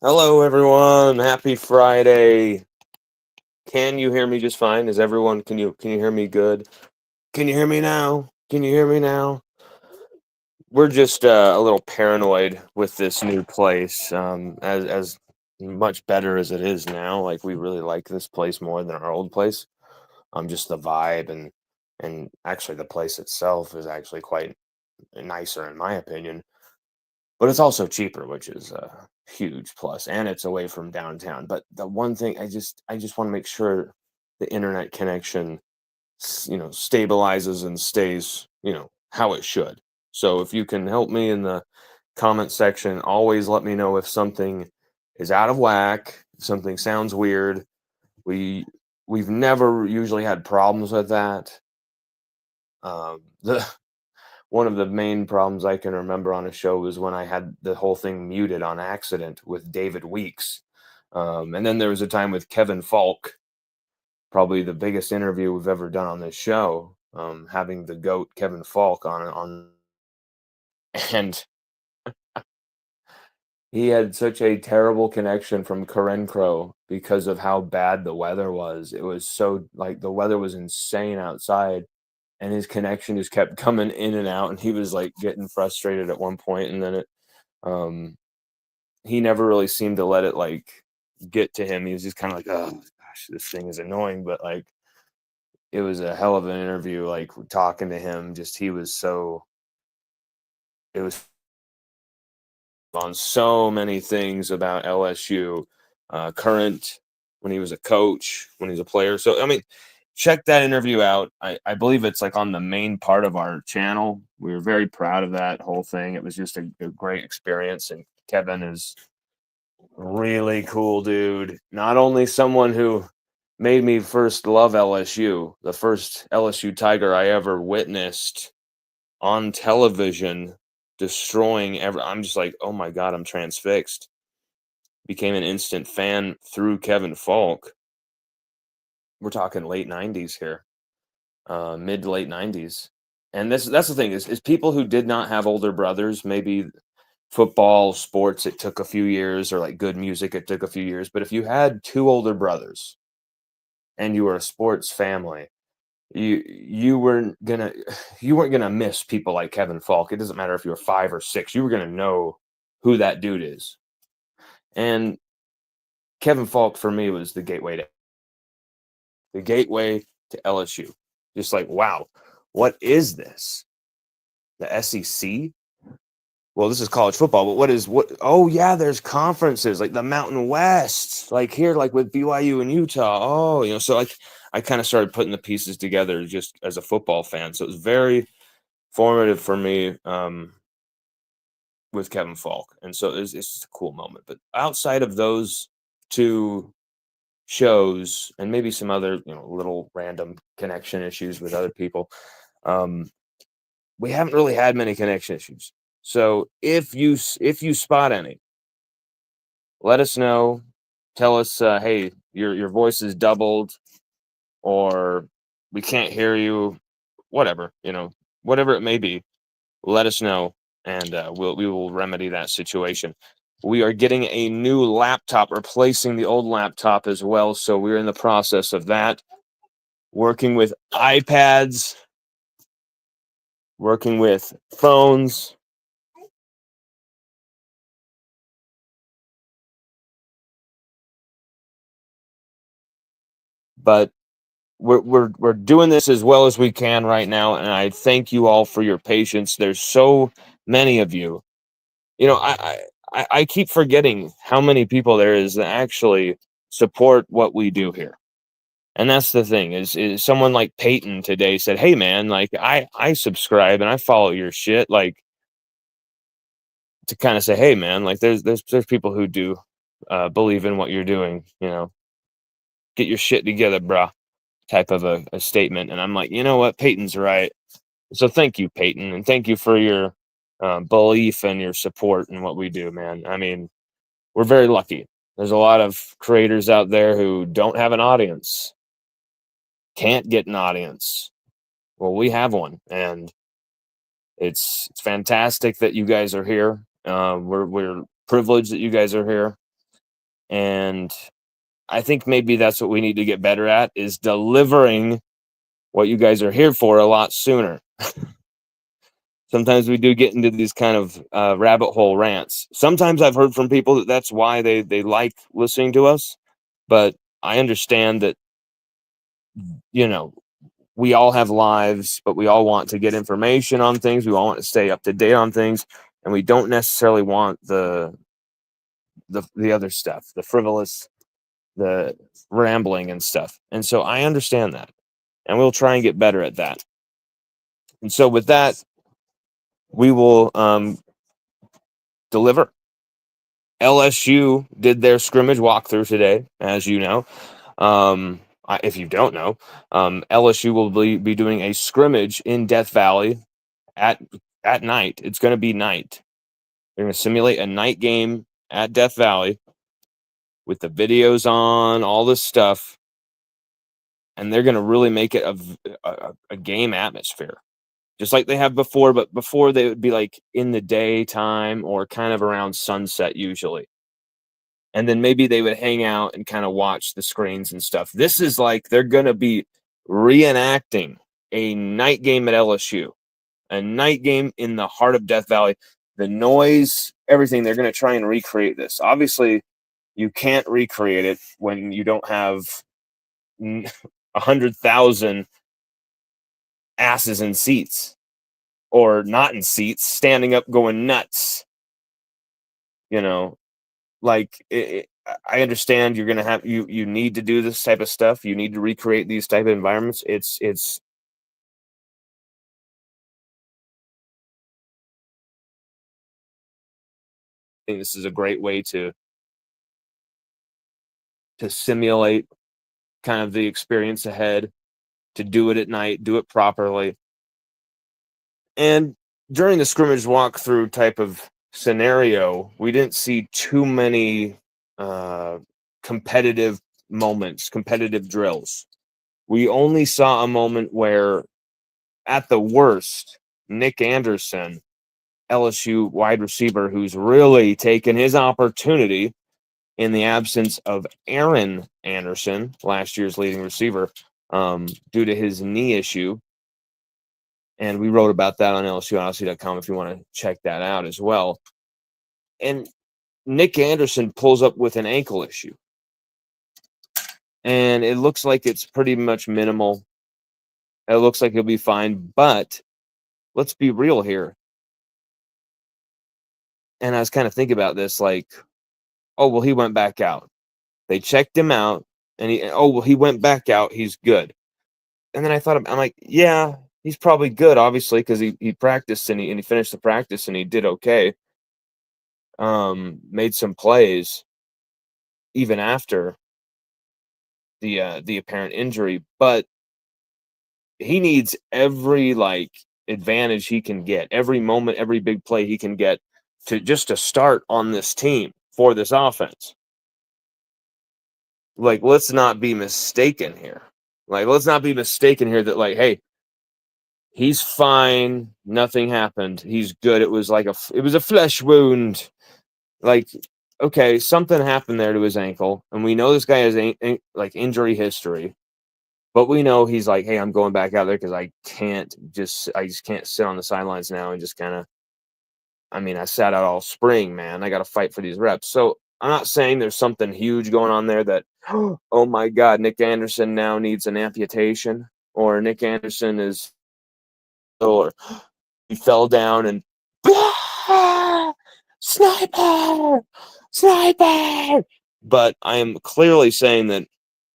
Hello, everyone. Happy Friday. Can you hear me just fine? Is everyone? Can you hear me good? Can you hear me now? Can you hear me now? We're just a little paranoid with this new place. As much better as it is now, like we really like this place more than our old place. Just the vibe and actually the place itself is actually quite nicer in my opinion. But it's also cheaper, which is a huge plus, and it's away from downtown. But the one thing I just wanna make sure the internet connection stabilizes and stays, how it should. So if you can help me in the comment section, always let me know if something is out of whack, if something sounds weird. We we've never usually had problems with that. The One of the main problems I can remember on a show was when I had the whole thing muted on accident with David Weeks. And then there was a time with Kevin Falk, probably the biggest interview we've ever done on this show, having the GOAT Kevin Falk on, and he had such a terrible connection from Karen Crow because of how bad the weather was. It was so like the weather was insane outside, and his connection just kept coming in and out, and he was like getting frustrated at one point, and then it um he never really seemed to let it like get to him. He was just kind of like, oh gosh, this thing is annoying. But like it was a hell of an interview, like talking to him. Just he was so it was on so many things about LSU, current when he was a coach, when he's a player. So I mean, check that interview out. I believe it's like on the main part of our channel. We were very proud of that whole thing. It was just a great experience, and Kevin is really cool dude. Not only someone who made me first love LSU, the first LSU Tiger I ever witnessed on television destroying I'm just like, "Oh my god, I'm transfixed." Became an instant fan through Kevin Falk. We're talking late 90s here, mid to late 90s. And that's the thing is people who did not have older brothers, maybe football, sports, it took a few years, or like good music, it took a few years. But if you had two older brothers and you were a sports family, you weren't gonna you weren't gonna miss people like Kevin Falk. It doesn't matter if you were 5 or 6, you were gonna know who that dude is. And Kevin Falk for me was the gateway to LSU. Just like, wow, what is this? The SEC? Well, this is college football, but what? Oh, yeah, there's conferences like the Mountain West, like here, like with BYU and Utah. Oh, so like I kind of started putting the pieces together just as a football fan. So it was very formative for me with Kevin Falk, and so it's just a cool moment. But outside of those two shows, and maybe some other little random connection issues with other people, um, we haven't really had many connection issues. So if you spot any, let us know. Tell us, hey, your voice is doubled, or we can't hear you, whatever, whatever it may be. Let us know, and we will remedy that situation. We are getting a new laptop, replacing the old laptop as well. So we're in the process of that, working with iPads, working with phones. But we're doing this as well as we can right now, and I thank you all for your patience. There's so many of you. I keep forgetting how many people there is that actually support what we do here. And that's the thing is someone like Peyton today said, "Hey man, like I subscribe and I follow your shit." Like to kind of say, "Hey man, like there's people who do believe in what you're doing. Get your shit together, bruh." Type of a statement. And I'm like, you know what, Peyton's right. So thank you, Peyton, and thank you for your belief and your support in what we do, man. I mean, we're very lucky. There's a lot of creators out there who don't have an audience, can't get an audience. Well, we have one, and it's fantastic that you guys are here. We're privileged that you guys are here, And I think maybe that's what we need to get better at, is delivering what you guys are here for a lot sooner. Sometimes we do get into these kind of rabbit hole rants. Sometimes I've heard from people that that's why they like listening to us, but I understand that, you know, we all have lives, but we all want to get information on things. We all want to stay up to date on things, and we don't necessarily want the other stuff, the frivolous, the rambling and stuff. And so I understand that, and we'll try and get better at that. And so with that, we will deliver. LSU did their scrimmage walkthrough today, as you know. If you don't know, LSU will be doing a scrimmage in Death Valley at night. It's going to be night. They're going to simulate a night game at Death Valley with the videos on, all this stuff, and they're going to really make it a game atmosphere, just like they have before. But before, they would be like in the daytime or kind of around sunset usually. And then maybe they would hang out and kind of watch the screens and stuff. This is like they're going to be reenacting a night game at LSU, a night game in the heart of Death Valley. The noise, everything, they're going to try and recreate this. Obviously, you can't recreate it when you don't have 100,000 asses in seats, or not in seats, standing up going nuts. You know, like I understand you're gonna have you need to do this type of stuff. You need to recreate these type of environments. It's I think this is a great way to simulate kind of the experience ahead, to do it at night, do it properly. And during the scrimmage walkthrough type of scenario, we didn't see too many uh, competitive moments, competitive drills. We only saw a moment where, at the worst, Nick Anderson, LSU wide receiver, who's really taken his opportunity in the absence of Aaron Anderson, last year's leading receiver, due to his knee issue. And we wrote about that on LSUODYSSEY.com if you want to check that out as well. And Nick Anderson pulls up with an ankle issue, and it looks like it's pretty much minimal. It looks like he'll be fine, but let's be real here. And I was kind of thinking about this, like, oh, well, he went back out. They checked him out, and he went back out. He's good. And then I'm like, yeah, he's probably good, obviously, because he practiced and he finished the practice and he did okay. Made some plays even after the apparent injury, but he needs every like advantage he can get, every moment, every big play he can get to start on this team for this offense. Like, let's not be mistaken here. That, like, hey, he's fine, nothing happened, he's good. It was a flesh wound. Like, okay, something happened there to his ankle, and we know this guy has like injury history. But we know he's like, hey, I'm going back out there because I just can't sit on the sidelines now and just kind of. I mean, I sat out all spring, man. I got to fight for these reps. So I'm not saying there's something huge going on there that, oh my God, Nick Anderson now needs an amputation, or Nick Anderson or he fell down and sniper, sniper. But I am clearly saying that,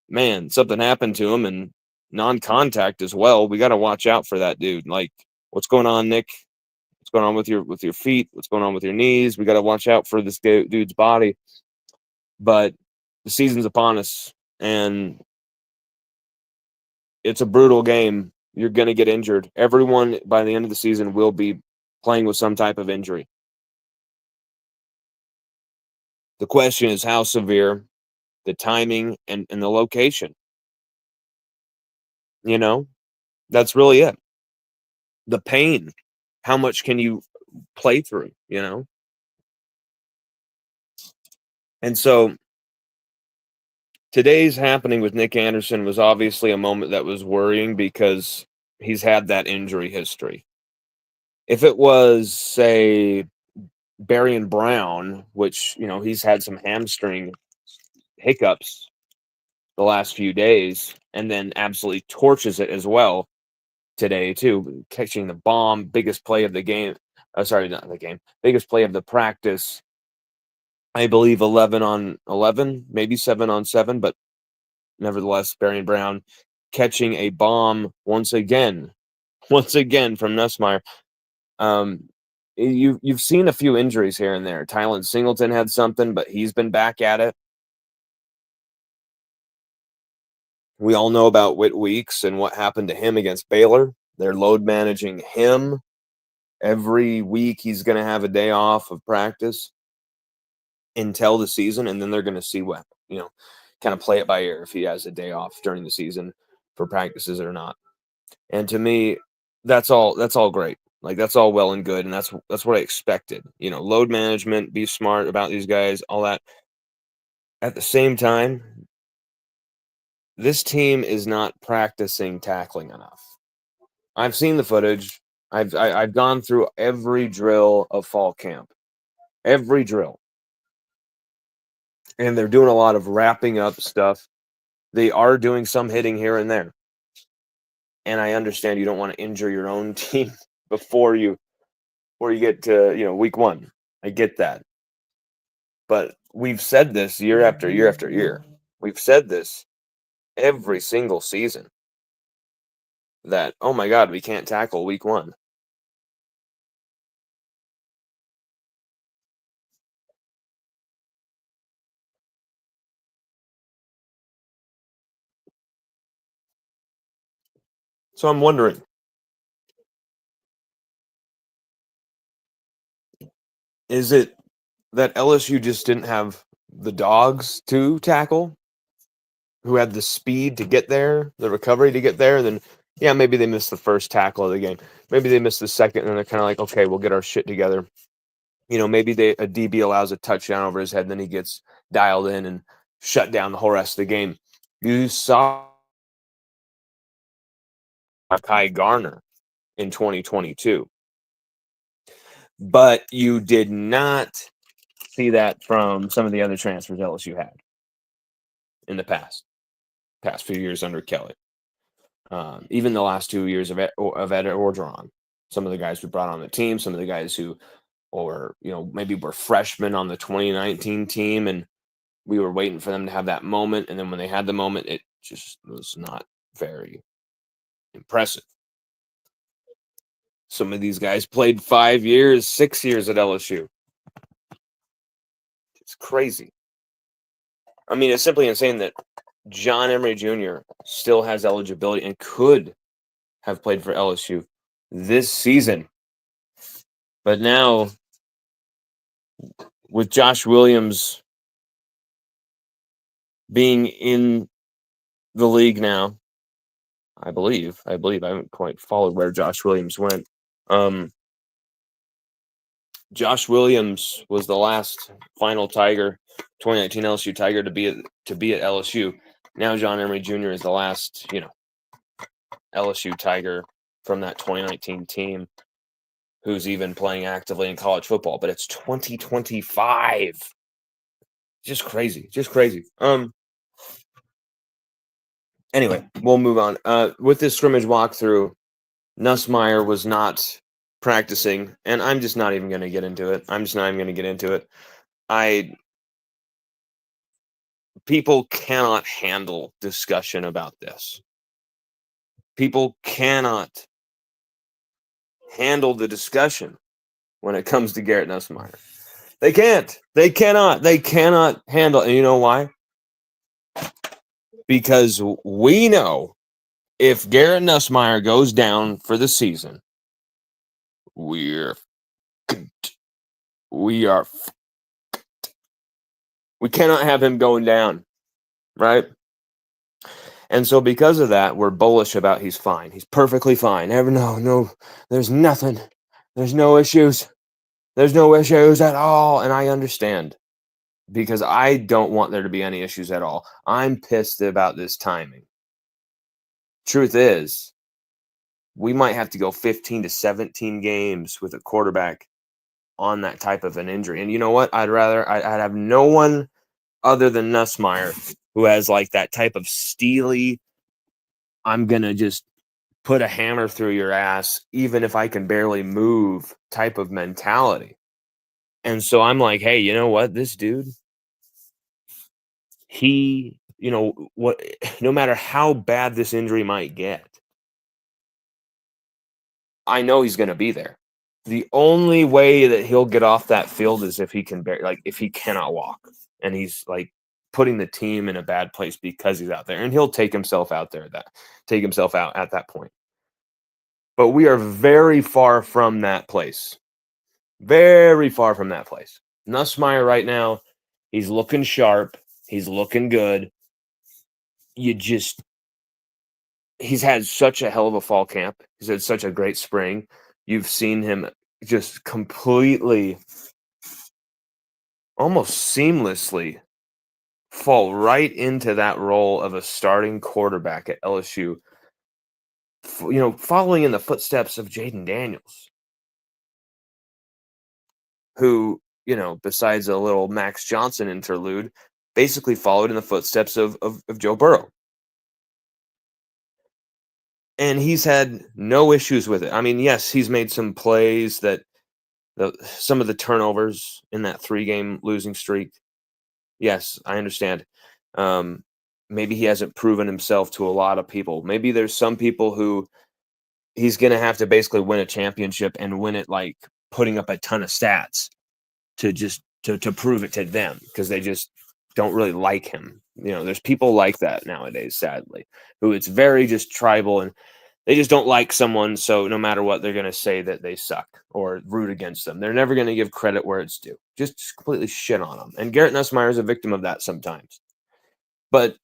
man, something happened to him, and non-contact as well. We got to watch out for that dude. Like, what's going on, Nick? What's going on with your feet? What's going on with your knees? We got to watch out for this dude's body. But the season's upon us, and it's a brutal game. You're going to get injured. Everyone by the end of the season will be playing with some type of injury. The question is how severe, the timing, and the location. You know, that's really it. The pain. How much can you play through, you know? And so Today's happening with Nick Anderson was obviously a moment that was worrying because he's had that injury history. If it was, say, Barian Brown, which, he's had some hamstring hiccups the last few days, and then absolutely torches it as well today, too, catching the bomb, biggest play of the game. Sorry, not the game, biggest play of the practice. I believe 11 on 11, maybe 7 on 7, but nevertheless, Barian Brown catching a bomb once again from Nussmeier. You've seen a few injuries here and there. Tylen Singleton had something, but he's been back at it. We all know about Whit Weeks and what happened to him against Baylor. They're load managing him. Every week he's going to have a day off of practice until the season, and then they're going to see what, kind of play it by ear if he has a day off during the season for practices or not. And to me, that's all great. Like, that's all well and good, and that's what I expected. Load management, be smart about these guys, all that. At the same time, this team is not practicing tackling enough. I've seen the footage. I've gone through every drill of fall camp. Every drill. And they're doing a lot of wrapping up stuff. They are doing some hitting here and there. And I understand you don't want to injure your own team before you get to, week one. I get that. But we've said this year after year after year. We've said this every single season that, oh my God, we can't tackle week one. So I'm wondering, is it that LSU just didn't have the dogs to tackle, who had the speed to get there, the recovery to get there? Then, yeah, maybe they missed the first tackle of the game. Maybe they missed the second, and they're kind of like, okay, we'll get our shit together. Maybe a DB allows a touchdown over his head, and then he gets dialed in and shut down the whole rest of the game. You saw Kai Garner in 2022, but you did not see that from some of the other transfers LSU had in the past few years under Kelly. Even the last 2 years of Ed Orgeron. Some of the guys we brought on the team, some of the guys who, or maybe were freshmen on the 2019 team, and we were waiting for them to have that moment. And then when they had the moment, it just was not very impressive. Some of these guys played 5 years, 6 years at LSU. It's crazy. I mean, it's simply insane that John Emery Jr. still has eligibility and could have played for LSU this season. But now, with Josh Williams being in the league now, I believe I haven't quite followed where Josh Williams went. Josh Williams was the last final Tiger, 2019 LSU Tiger to be at LSU. Now John Emery Jr. is the last, LSU Tiger from that 2019 team who's even playing actively in college football. But it's 2025. Just crazy. Anyway, we'll move on. With this scrimmage walkthrough, Nussmeier was not practicing, and I'm just not even going to get into it. People cannot handle discussion about this. People cannot handle the discussion when it comes to Garrett Nussmeier. They can't. They cannot handle. And you know why? Because we know if Garrett Nussmeier goes down for the season, we cannot have him going down, right? And so because of that, we're bullish about he's fine. He's perfectly fine. No, there's nothing. There's no issues. There's no issues at all. And I understand. because I don't want there to be any issues at all. I'm pissed about this timing. Truth is, we might have to go 15 to 17 games with a quarterback on that type of an injury. And you know what? I'd have no one other than Nussmeier who has like that type of steely, I'm going to just put a hammer through your ass, even if I can barely move type of mentality. And so I'm like, hey, you know what? This dude, no matter how bad this injury might get, I know he's going to be there. The only way that he'll get off that field is if he can if he cannot walk and he's like putting the team in a bad place because he's out there, and he'll take himself out at that point. But we are very far from that place. Very far from that place. Nussmeier right now, he's looking sharp. He's looking good. He's had such a hell of a fall camp. He's had such a great spring. You've seen him just completely, almost seamlessly fall right into that role of a starting quarterback at LSU, following in the footsteps of Jaden Daniels, who, besides a little Max Johnson interlude, basically followed in the footsteps of Joe Burrow. And he's had no issues with it. I mean, yes, he's made some plays that some of the turnovers in that 3-game losing streak. Yes, I understand. Maybe he hasn't proven himself to a lot of people. Maybe there's some people who he's going to have to basically win a championship and win it like putting up a ton of stats to prove it to them, because they just don't really like him. There's people like that nowadays, sadly, who it's very just tribal, and they just don't like someone. So no matter what, they're going to say that they suck or root against them. They're never going to give credit where it's due. Just completely shit on them. And Garrett Nussmeier is a victim of that sometimes. But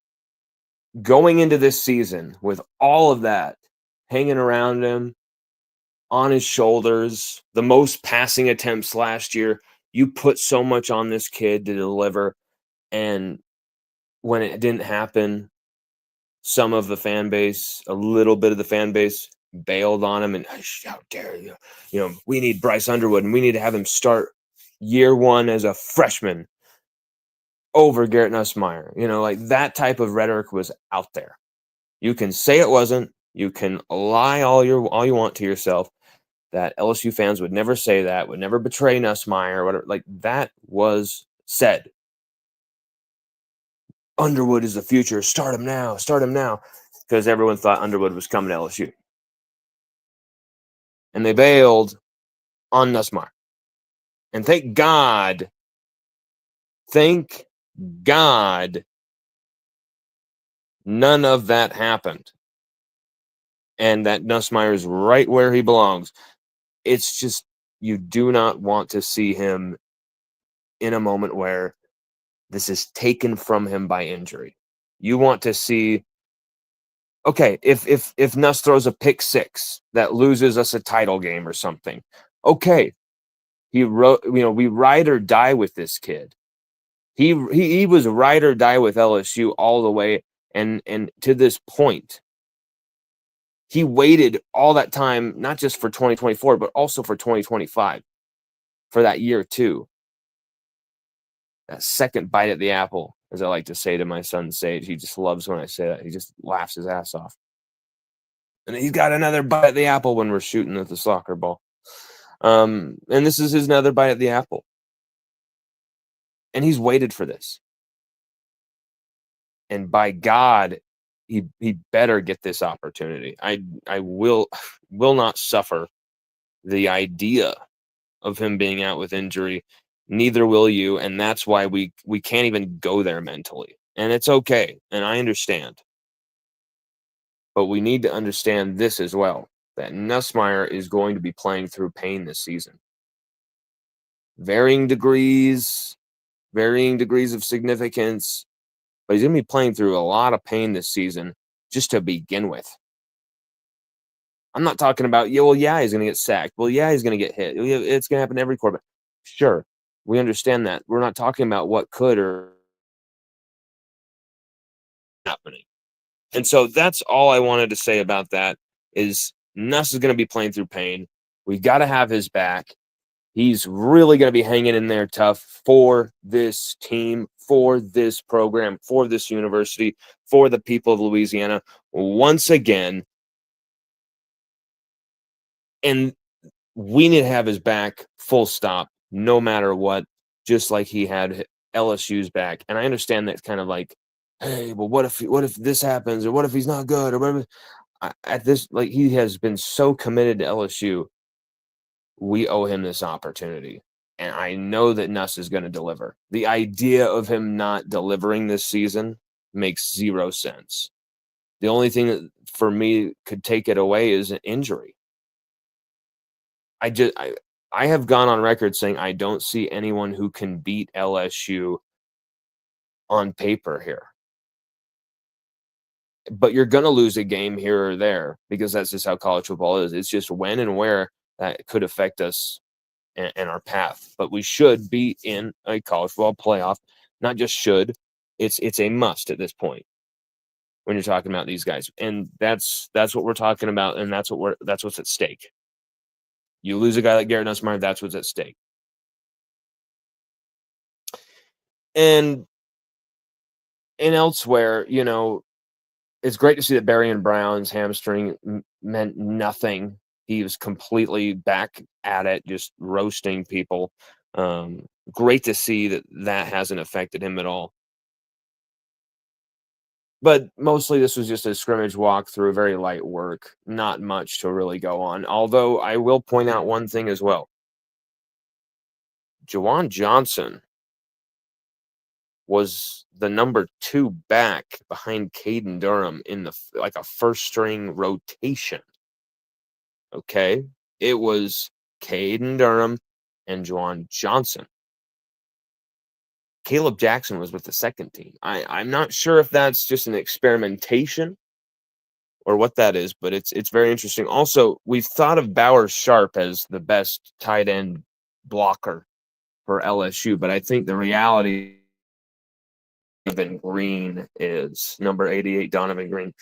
going into this season with all of that hanging around him, on his shoulders, the most passing attempts last year, you put so much on this kid to deliver. And when it didn't happen, some of the fan base, a little bit of the fan base, bailed on him and, how dare you? We need Bryce Underwood and we need to have him start year one as a freshman over Garrett Nussmeier. Like that type of rhetoric was out there. You can say it wasn't. You can lie all you want to yourself. That LSU fans would never say that, would never betray Nussmeier, whatever. Like that was said. Underwood is the future. Start him now. Start him now. Because everyone thought Underwood was coming to LSU. And they bailed on Nussmeier. And thank God, none of that happened. And that Nussmeier is right where he belongs. It's just, you do not want to see him in a moment where this is taken from him by injury. You want to see, okay, if Nuss throws a pick 6 that loses us a title game or something, okay, we ride or die with this kid. He was ride or die with LSU all the way, and to this point, he waited all that time, not just for 2024, but also for 2025, for that year too. That second bite at the apple, as I like to say to my son Sage. He just loves when I say that. He just laughs his ass off. And he's got another bite at the apple when we're shooting at the soccer ball. And this is his another bite at the apple. And he's waited for this. And by God, he better get this opportunity. I will not suffer the idea of him being out with injury. Neither will you. And that's why we can't even go there mentally. And it's okay. And I understand. But we need to understand this as well, that Nussmeier is going to be playing through pain this season. Varying degrees of significance, but he's going to be playing through a lot of pain this season just to begin with. I'm not talking about, he's going to get sacked. Well, yeah, he's going to get hit. It's going to happen to every quarterback. Sure. We understand that. We're not talking about what could or happening. And so that's all I wanted to say about that is Nuss is going to be playing through pain. We got to have his back. He's really going to be hanging in there tough for this team, for this program, for this university, for the people of Louisiana once again. And we need to have his back full stop, no matter what, just like he had LSU's back. And I understand that's kind of like, hey, well, what if this happens, or what if he's not good, or whatever. At this, like, he has been so committed to LSU. We owe him this opportunity. And I know that Nuss is going to deliver. The idea of him not delivering this season makes zero sense. The only thing that for me could take it away is an injury. I have gone on record saying I don't see anyone who can beat LSU on paper here. But you're going to lose a game here or there because that's just how college football is. It's just when and where that could affect us and our path. But we should be in a college football playoff. Not just should, it's a must at this point when you're talking about these guys. And that's what we're talking about, and that's what's at stake. You lose a guy like Garrett Nussmeier, that's what's at stake. And elsewhere, it's great to see that Barry and Brown's hamstring meant nothing. He was completely back at it, just roasting people. Great to see that hasn't affected him at all. But mostly this was just a scrimmage walkthrough, very light work, not much to really go on. Although I will point out one thing as well. Juwan Johnson was the number 2 back behind Caden Durham in like a first string rotation. Okay? It was Caden Durham and Juwan Johnson. Caleb Jackson was with the second team. I'm not sure if that's just an experimentation or what that is, but it's very interesting. Also, we've thought of Bauer Sharp as the best tight end blocker for LSU, but I think the reality Donovan Green is number 88, Donovan Green.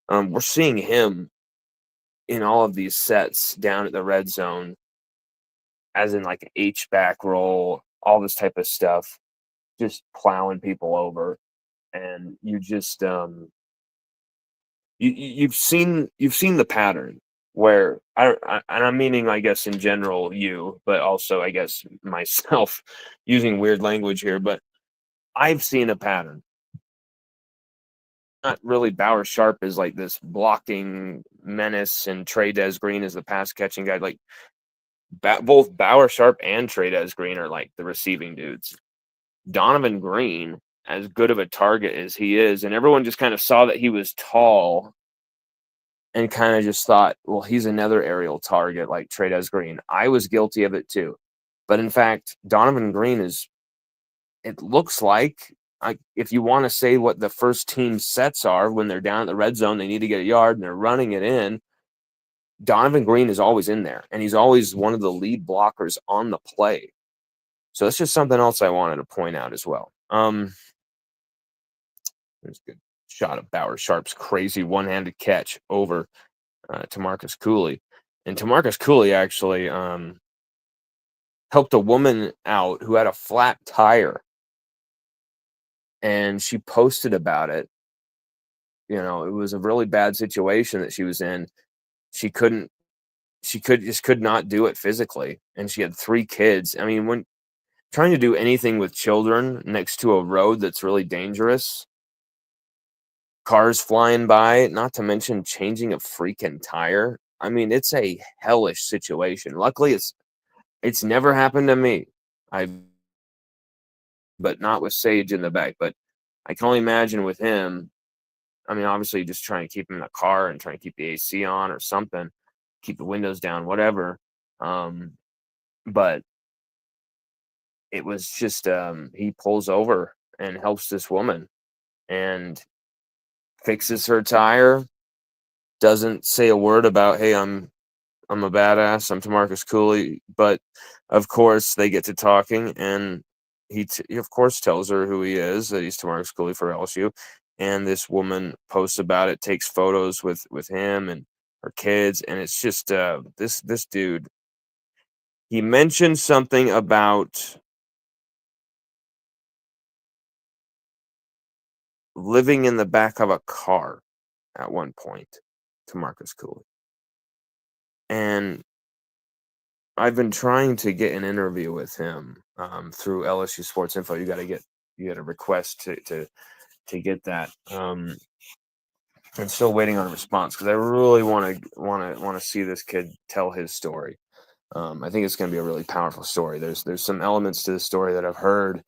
We're seeing him in all of these sets down at the red zone, as in like an H-back roll, all this type of stuff, just plowing people over. And you just you've seen the pattern where and I'm meaning, I guess, in general you, but also I guess myself using weird language here, but I've seen a pattern. Not really Bauer Sharp is like this blocking menace, and Trey Green is the pass catching guy. Like both Bauer Sharp and Trey Green are like the receiving dudes. Donovan Green, as good of a target as he is, and everyone just kind of saw that he was tall and kind of just thought, well, he's another aerial target like Trey Green. I was guilty of it too. But in fact, Donovan Green it looks like, if you want to say what the first team sets are when they're down at the red zone, they need to get a yard and they're running it in. Donovan Green is always in there, and he's always one of the lead blockers on the play. So that's just something else I wanted to point out as well. There's a good shot of Bauer Sharp's crazy one-handed catch over to Marcus Cooley. And Tamarcus Cooley actually helped a woman out who had a flat tire, and she posted about it. It was a really bad situation that she was in. She could not do it physically, and she had 3 kids. I mean, when trying to do anything with children next to a road that's really dangerous, cars flying by, not to mention changing a freaking tire. I mean, it's a hellish situation. Luckily, it's never happened to me. But not with Sage in the back. But I can only imagine with him. I mean, obviously, just trying to keep him in the car and trying to keep the AC on or something, keep the windows down, whatever. But it was just he pulls over and helps this woman and fixes her tire. Doesn't say a word about, hey, I'm a badass, I'm Tamarcus Cooley, but of course, they get to talking, and he of course tells her who he is, that he's Tamarcus Cooley for LSU, and this woman posts about it, takes photos with him and her kids, and it's just this dude. He mentioned something about living in the back of a car at one point, Tamarcus Cooley, and I've been trying to get an interview with him through LSU Sports Info. You get a request to get that. I'm still waiting on a response because I really want to see this kid tell his story. I think it's going to be a really powerful story. There's some elements to the story that I've heard,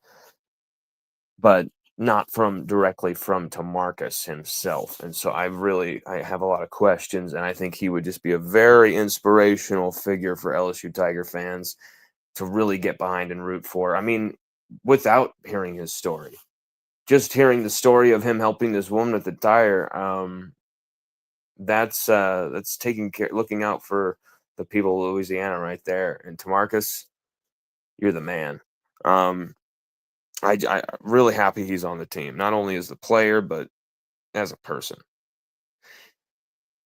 but not from directly from Tamarcus himself. And so I have a lot of questions, and I think he would just be a very inspirational figure for LSU Tiger fans to really get behind and root for. I mean, without hearing his story, just hearing the story of him helping this woman at the tire, that's taking care, looking out for the people of Louisiana right there. And Tamarcus, you're the man. I'm really happy he's on the team, not only as a player but as a person.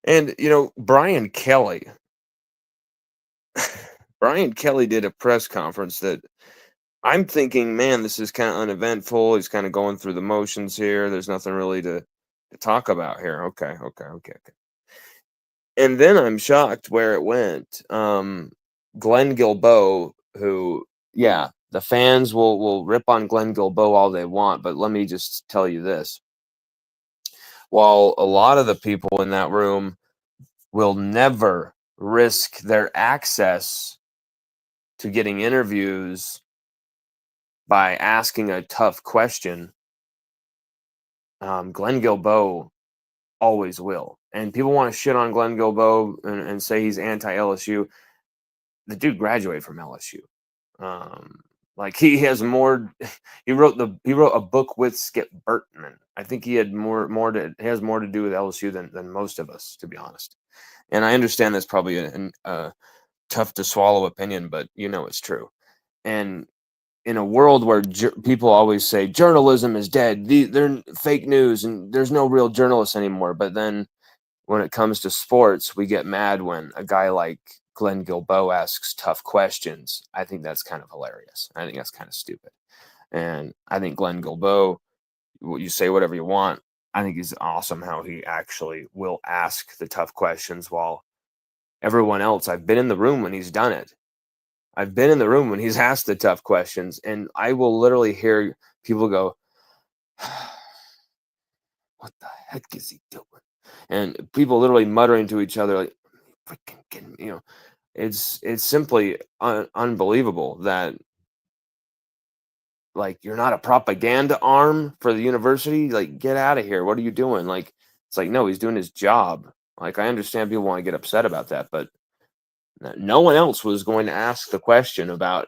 And Brian Kelly, Brian Kelly did a press conference that I'm thinking, man, this is kind of uneventful. He's kind of going through the motions here. There's nothing really to talk about here. Okay. And then I'm shocked where it went. Glenn Guilbeau, who, yeah, the fans will rip on Glenn Guilbeau all they want, but let me just tell you this. While a lot of the people in that room will never risk their access to getting interviews by asking a tough question, Glenn Guilbeau always will. And people want to shit on Glenn Guilbeau and say he's anti-LSU. The dude graduated from LSU. Like he has more. He wrote a book with Skip Bertman. I think he has more to do with LSU than most of us, to be honest. And I understand that's probably a tough to swallow opinion, but it's true. And in a world where people always say journalism is dead, they're fake news, and there's no real journalists anymore. But then when it comes to sports, we get mad when a guy like Glenn Guilbeau asks tough questions. I think that's kind of hilarious. I think that's kind of stupid. And I think Glenn Guilbeau, you say whatever you want, I think he's awesome how he actually will ask the tough questions, while everyone else, I've been in the room when he's done it. I've been in the room when he's asked the tough questions, and I will literally hear people go, what the heck is he doing? And people literally muttering to each other, like, freaking kidding me. It's simply unbelievable that, like, you're not a propaganda arm for the university. Like, get out of here. What are you doing? Like, it's like, no, he's doing his job. Like, I understand people want to get upset about that, but no one else was going to ask the question about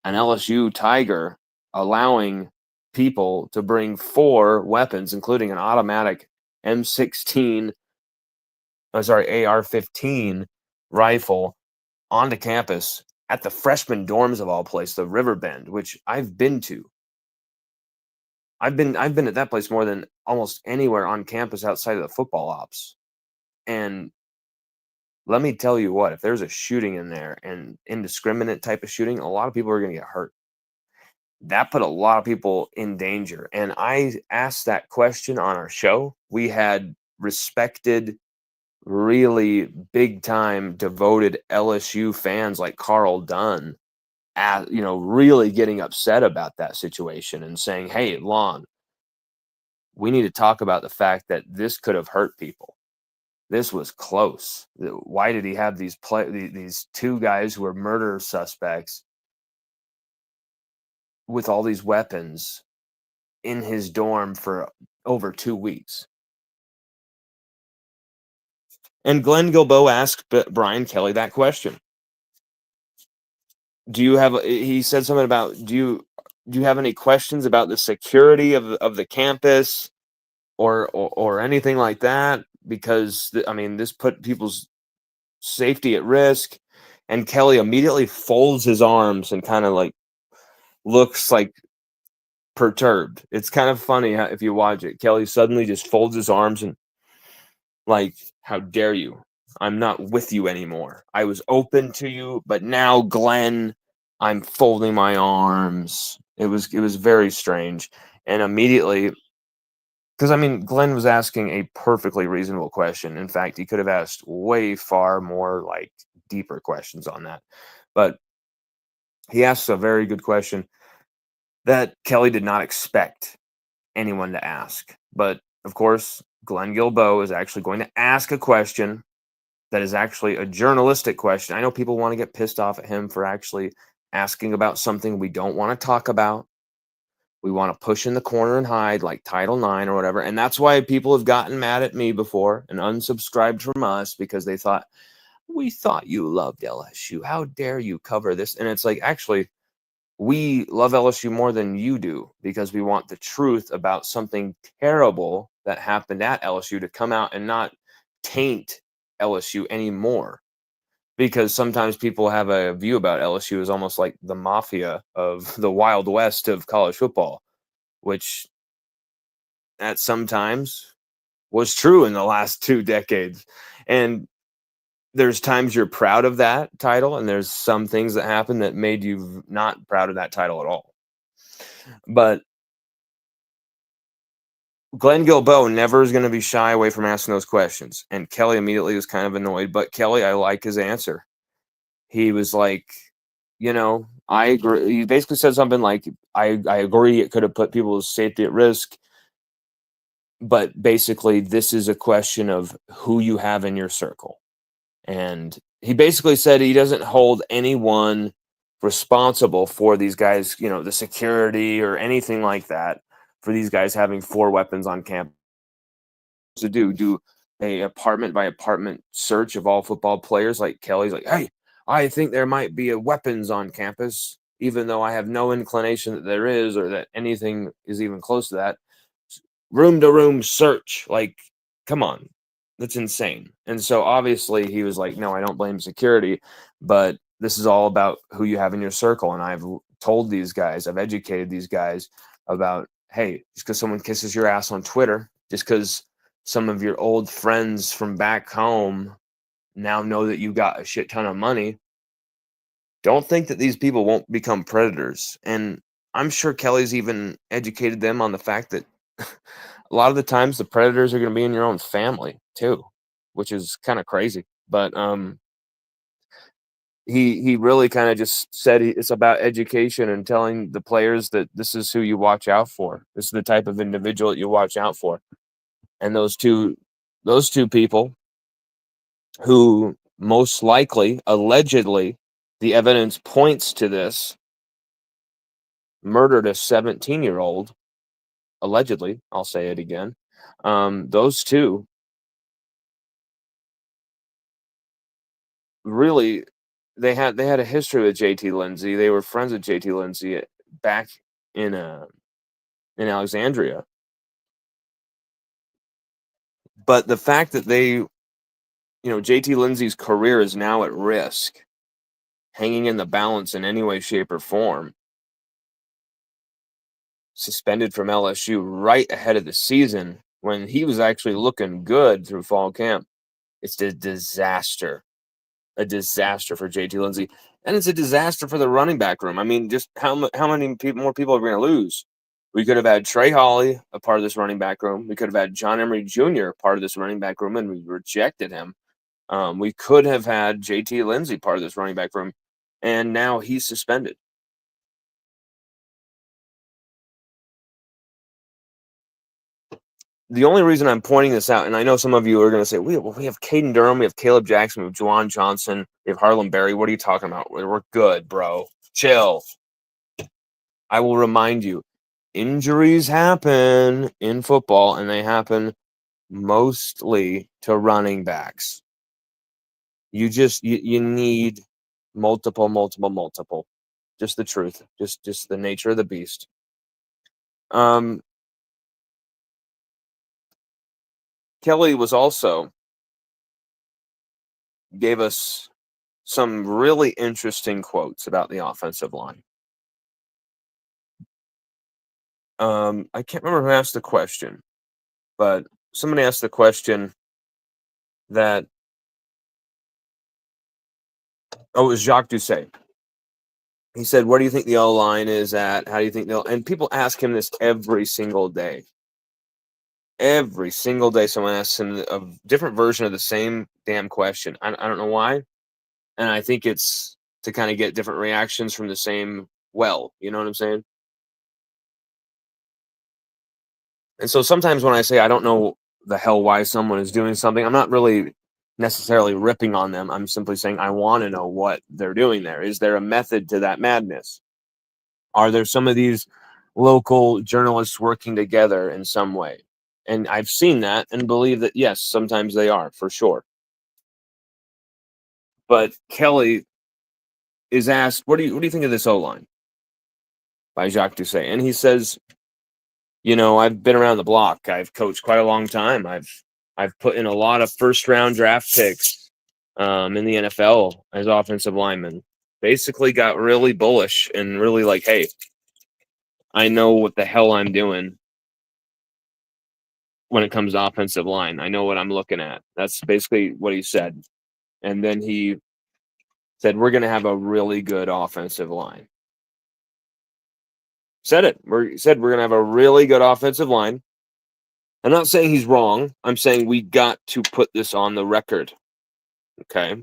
an LSU Tiger allowing people to bring 4 weapons, including an automatic M16, AR-15 rifle, onto campus at the freshman dorms of all places, the Riverbend, which I've been to. I've been at that place more than almost anywhere on campus outside of the football ops. And let me tell you what, if there's a shooting in there, and indiscriminate type of shooting, a lot of people are going to get hurt. That put a lot of people in danger. And I asked that question on our show. We had respected, really big time devoted LSU fans like Carl Dunn, really getting upset about that situation and saying, hey, Lon, we need to talk about the fact that this could have hurt people. This was close. Why did he have these 2 guys who were murder suspects with all these weapons in his dorm for over 2 weeks? And Glenn Guilbeau asked Brian Kelly that question. He said something about, do you have any questions about the security of the campus or anything like that? Because this put people's safety at risk. and Kelly immediately folds his arms and kind of like looks like perturbed. It's kind of funny if you watch it. Kelly suddenly just folds his arms and like, how dare you? I'm not with you anymore. I was open to you, but now, Glenn, I'm folding my arms. It was very strange. And immediately, because I mean, Glenn was asking a perfectly reasonable question. In fact, he could have asked way far more like deeper questions on that. But he asked a very good question that Kelly did not expect anyone to ask. But of course, Glenn Gilbo is actually going to ask a question that is actually a journalistic question. I know people want to get pissed off at him for actually asking about something we don't want to talk about. We want to push in the corner and hide, like Title IX or whatever. And that's why people have gotten mad at me before and unsubscribed from us, because they thought, we thought you loved LSU. How dare you cover this? And it's like, actually, we love LSU more than you do, because we want the truth about something terrible that happened at LSU to come out and not taint LSU anymore. Because sometimes people have a view about LSU as almost like the mafia of the Wild West of college football, which at sometimes was true in the last 2 decades. And there's times you're proud of that title, and there's some things that happened that made you not proud of that title at all. But Glenn Gilbo never is going to be shy away from asking those questions. And Kelly immediately was kind of annoyed. But Kelly, I like his answer. He was like, I agree. He basically said something like, I agree it could have put people's safety at risk. But basically, this is a question of who you have in your circle. And he basically said he doesn't hold anyone responsible for these guys, the security or anything like that, for these guys having 4 weapons on campus. To do a apartment by apartment search of all football players. Like Kelly's like, hey, I think there might be a weapons on campus, even though I have no inclination that there is or that anything is even close to that. Room to room search. Like, come on. That's insane. And so obviously he was like, no, I don't blame security, but this is all about who you have in your circle. And I've told these guys, I've educated these guys about, hey, just because someone kisses your ass on Twitter, just because some of your old friends from back home now know that you got a shit ton of money, don't think that these people won't become predators. And I'm sure Kelly's even educated them on the fact that a lot of the times the predators are going to be in your own family too, which is kind of crazy. But he really kind of just said it's about education and telling the players that this is who you watch out for. This is the type of individual that you watch out for. And those two people who most likely, allegedly, the evidence points to this, murdered a 17-year-old, allegedly, I'll say it again. Those two really, they had a history with JT Lindsey. They were friends with JT Lindsey back in Alexandria. But the fact that JT Lindsey's career is now at risk, hanging in the balance in any way, shape, or form, suspended from LSU right ahead of the season when he was actually looking good through fall camp. It's a disaster for JT Lindsey, and it's a disaster for the running back room. I mean, just how many more people are we going to lose? We could have had Trey Hawley a part of this running back room. We could have had John Emery Jr. part of this running back room, and we rejected him. We could have had JT Lindsey part of this running back room, and now he's suspended. The only reason I'm pointing this out, and I know some of you are going to say, we have Caden Durham, we have Caleb Jackson, we have Juwan Johnson, we have Harlem Berry. What are you talking about? We're good, bro. Chill. I will remind you, injuries happen in football, and they happen mostly to running backs. You need multiple. Just the truth. Just the nature of the beast. Kelly was also gave us some really interesting quotes about the offensive line. I can't remember who asked the question, but somebody asked the question that, oh, it was Jacques Doucet. He said, "Where do you think the O line is at? How do you think they'll?" And people ask him this every single day. Every single day, someone asks him a different version of the same damn question. I don't know why, and I think it's to kind of get different reactions from the same well. You know what I'm saying? And so sometimes when I say I don't know the hell why someone is doing something, I'm not really necessarily ripping on them. I'm simply saying I want to know what they're doing there. Is there a method to that madness? Are there some of these local journalists working together in some way? And I've seen that and believe that, yes, sometimes they are, for sure. But Kelly is asked, what do you think of this O line by Jacques Doucet? And he says, I've been around the block. I've coached quite a long time. I've put in a lot of first round draft picks in the NFL as offensive linemen. Basically got really bullish and really like, hey, I know what the hell I'm doing when it comes to offensive line. I know what I'm looking at. That's basically what he said. And then he said, we're going to have a really good offensive line. Said it. He said we're going to have a really good offensive line. I'm not saying he's wrong. I'm saying we got to put this on the record. Okay.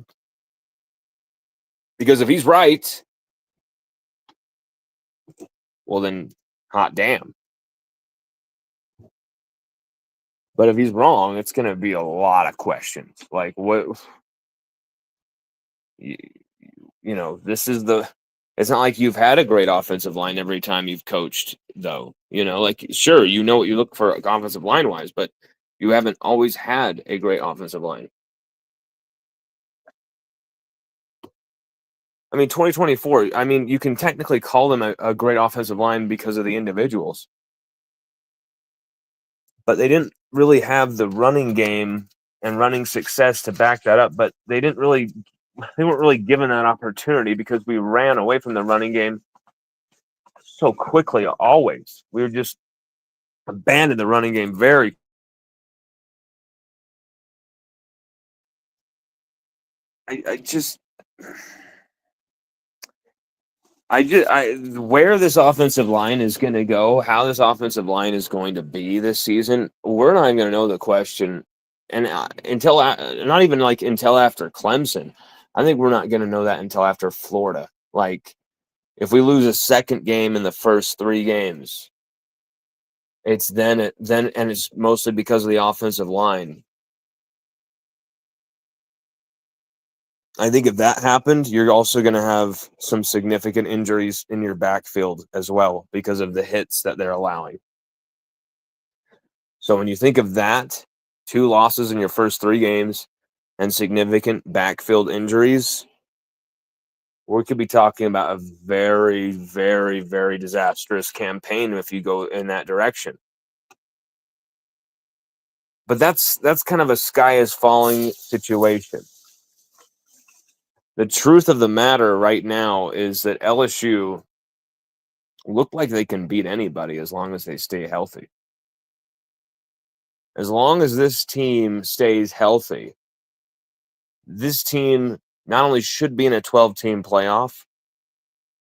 Because if he's right, well then, hot damn. But if he's wrong, it's going to be a lot of questions. Like, what, this is it's not like you've had a great offensive line every time you've coached, though. Like, sure, you know what you look for offensive line wise, but you haven't always had a great offensive line. I mean, 2024, I mean, you can technically call them a great offensive line because of the individuals, but they didn't really have the running game and running success to back that up. But they weren't really given that opportunity because we ran away from the running game so quickly. Always, we were just abandoned the running game very. Where this offensive line is going to go, how this offensive line is going to be this season, we're not even going to know the question, and until not even like until after Clemson. I think we're not going to know that until after Florida. Like, if we lose a second game in the first 3 games, it's then and it's mostly because of the offensive line. I think if that happened, you're also going to have some significant injuries in your backfield as well because of the hits that they're allowing. So when you think of that, 2 losses in your first 3 games and significant backfield injuries, we could be talking about a very, very, very disastrous campaign if you go in that direction. But that's kind of a sky is falling situation. The truth of the matter right now is that LSU look like they can beat anybody as long as they stay healthy. As long as this team stays healthy, this team not only should be in a 12-team playoff,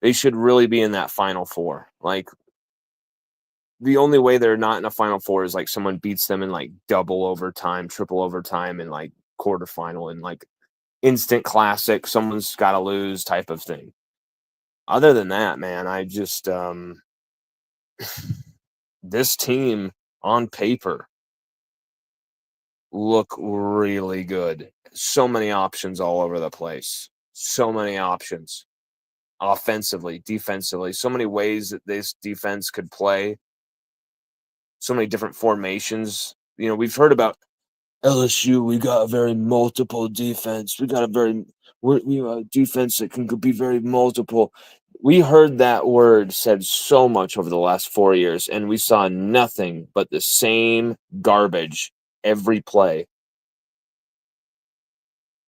they should really be in that Final Four. Like, the only way they're not in a Final Four is like someone beats them in like double overtime, triple overtime, and like quarterfinal and like instant classic, someone's got to lose type of thing. Other than that, man, I just this team on paper look really good. So many options all over the place. So many options. Offensively, defensively, so many ways that this defense could play. So many different formations. We've heard about LSU. We got a very multiple defense. We got a defense that can be very multiple. We heard that word said so much over the last 4 years, and we saw nothing but the same garbage every play.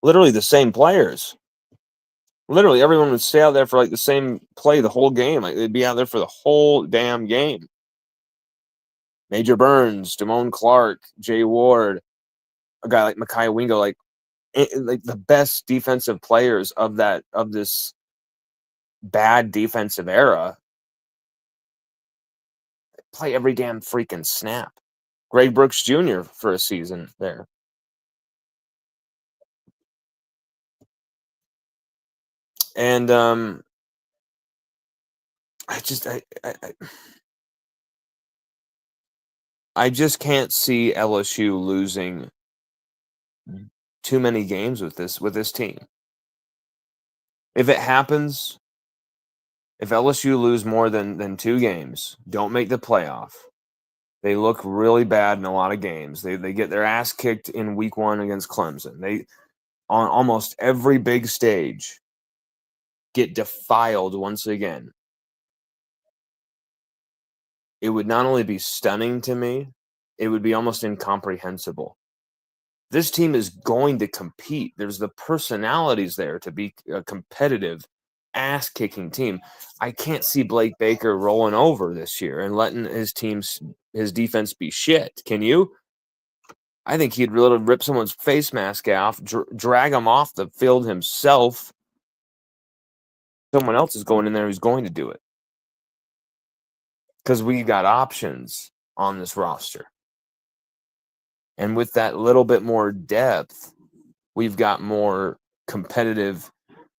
Literally the same players. Literally, everyone would stay out there for like the same play the whole game. Like they'd be out there for the whole damn game. Major Burns, Damone Clark, Jay Ward, a guy like Mekhi Wingo, like the best defensive players of this bad defensive era play every damn freaking snap. Greg Brooks Jr. for a season there. And I just I just can't see LSU losing too many games with this team. If it happens, if LSU lose more than 2 games, don't make the playoff. They look really bad in a lot of games. They get their ass kicked in week 1 against Clemson. They on almost every big stage get defiled once again. It would not only be stunning to me, it would be almost incomprehensible. This team is going to compete. There's the personalities there to be a competitive, ass-kicking team. I can't see Blake Baker rolling over this year and letting his defense be shit. Can you? I think he'd really rip someone's face mask off, drag him off the field himself. Someone else is going in there who's going to do it. Because we got options on this roster. And with that little bit more depth, we've got more competitive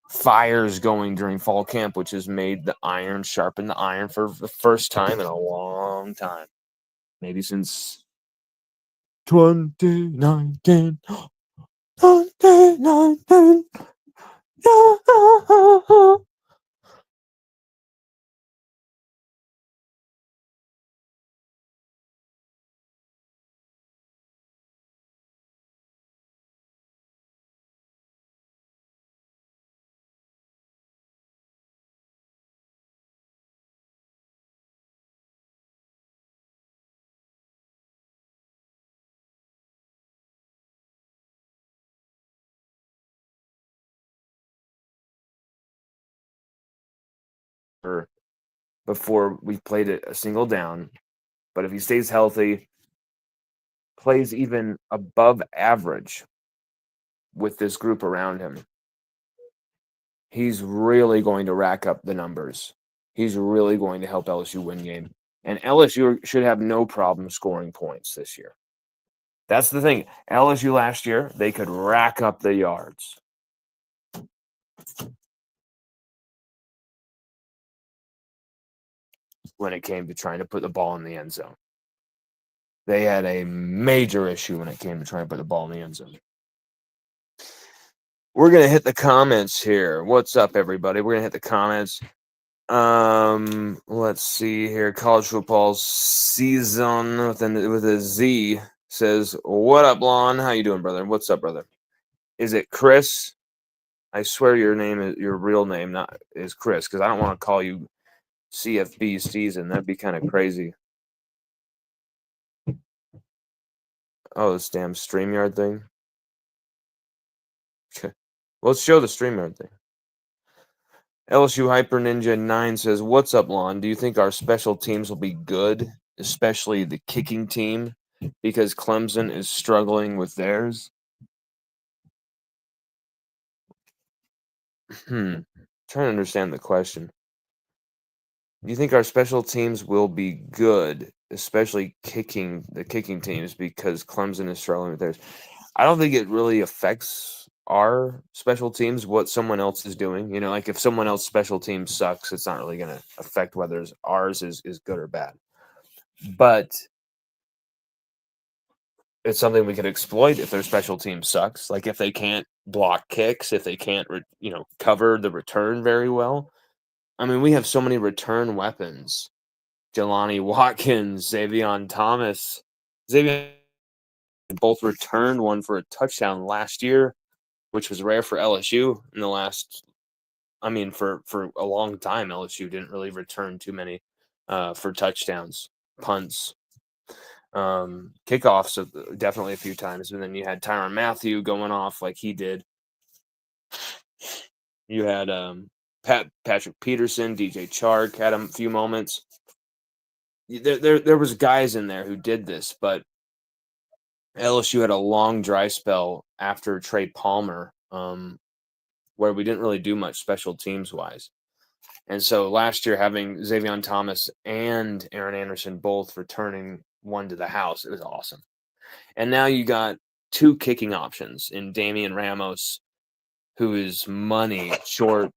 fires going during fall camp, which has made the iron sharpen the iron for the first time in a long time. Maybe since 2019. 2019. Before we played it a single down. But if he stays healthy, plays even above average with this group around him, he's really going to rack up the numbers. He's really going to help LSU win game. And LSU should have no problem scoring points this year. That's the thing. LSU last year, they could rack up the yards. When it came to trying to put the ball in the end zone. They had a major issue when it came to trying to put the ball in the end zone. We're going to hit the comments here. What's up, everybody? We're going to hit the comments. Let's see here. College football season with a Z says, "What up, Lon? How you doing, brother? What's up, brother? Is it Chris? I swear your real name is Chris, because I don't want to call you CFB season. That'd be kind of crazy." Oh, this damn StreamYard thing. Okay. Let's show the StreamYard thing. LSU Hyper Ninja 9 says, "What's up, Lon? Do you think our special teams will be good, especially the kicking team, because Clemson is struggling with theirs?" Trying to understand the question. Do you think our special teams will be good, especially the kicking teams, because Clemson is struggling with theirs? I don't think it really affects our special teams what someone else is doing. You know, like if someone else's special team sucks, it's not really going to affect whether ours is good or bad. But it's something we could exploit if their special team sucks. Like if they can't block kicks, if they can't, cover the return very well. I mean, we have so many return weapons. Jelani Watkins, Xavier Thomas. Xavier both returned one for a touchdown last year, which was rare for LSU in the last. I mean, for a long time, LSU didn't really return too many for touchdowns, punts, kickoffs, definitely a few times. And then you had Tyrann Mathieu going off like he did. You had Patrick Peterson, DJ Chark had a few moments. There was guys in there who did this, but LSU had a long dry spell after Trey Palmer, where we didn't really do much special teams wise. And so last year, having Xavier Thomas and Aaron Anderson both returning one to the house, it was awesome. And now you got two kicking options in Damian Ramos, who is money short.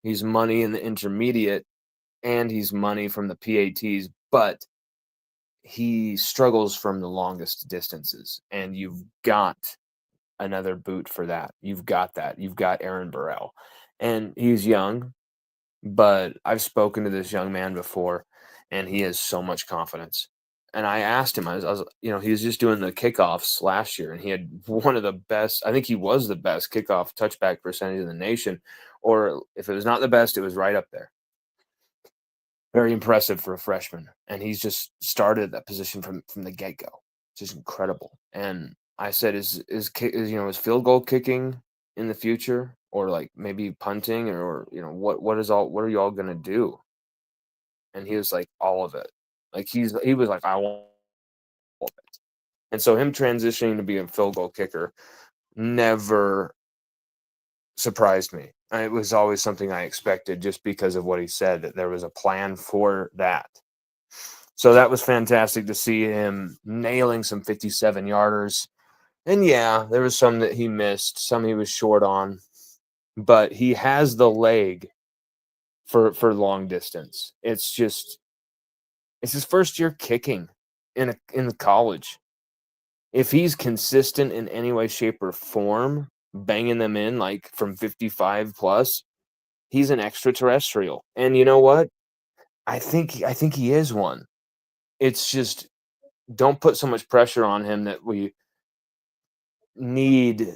He's money in the intermediate, and he's money from the PATs, but he struggles from the longest distances. And you've got another boot for that. You've got that. You've got Aaron Burrell. And he's young, but I've spoken to this young man before, and he has so much confidence. And I asked him, he was just doing the kickoffs last year, and he had one of the best. I think he was the best kickoff touchback percentage in the nation, or if it was not the best, it was right up there. Very impressive for a freshman, and he's just started at that position from the get go. Just incredible. And I said, is field goal kicking in the future, or like maybe punting, or what are you all gonna do? And he was like, all of it. Like he was like, I want all of it. And so him transitioning to be a field goal kicker never surprised me. It was always something I expected just because of what he said, that there was a plan for that. So that was fantastic to see him nailing some 57-yarders. And yeah, there was some that he missed, some he was short on, but he has the leg for long distance. It's his first year kicking in college. If he's consistent in any way, shape, or form, banging them in like from 55 plus, he's an extraterrestrial. And you know what? I think he is one. It's just, don't put so much pressure on him that we need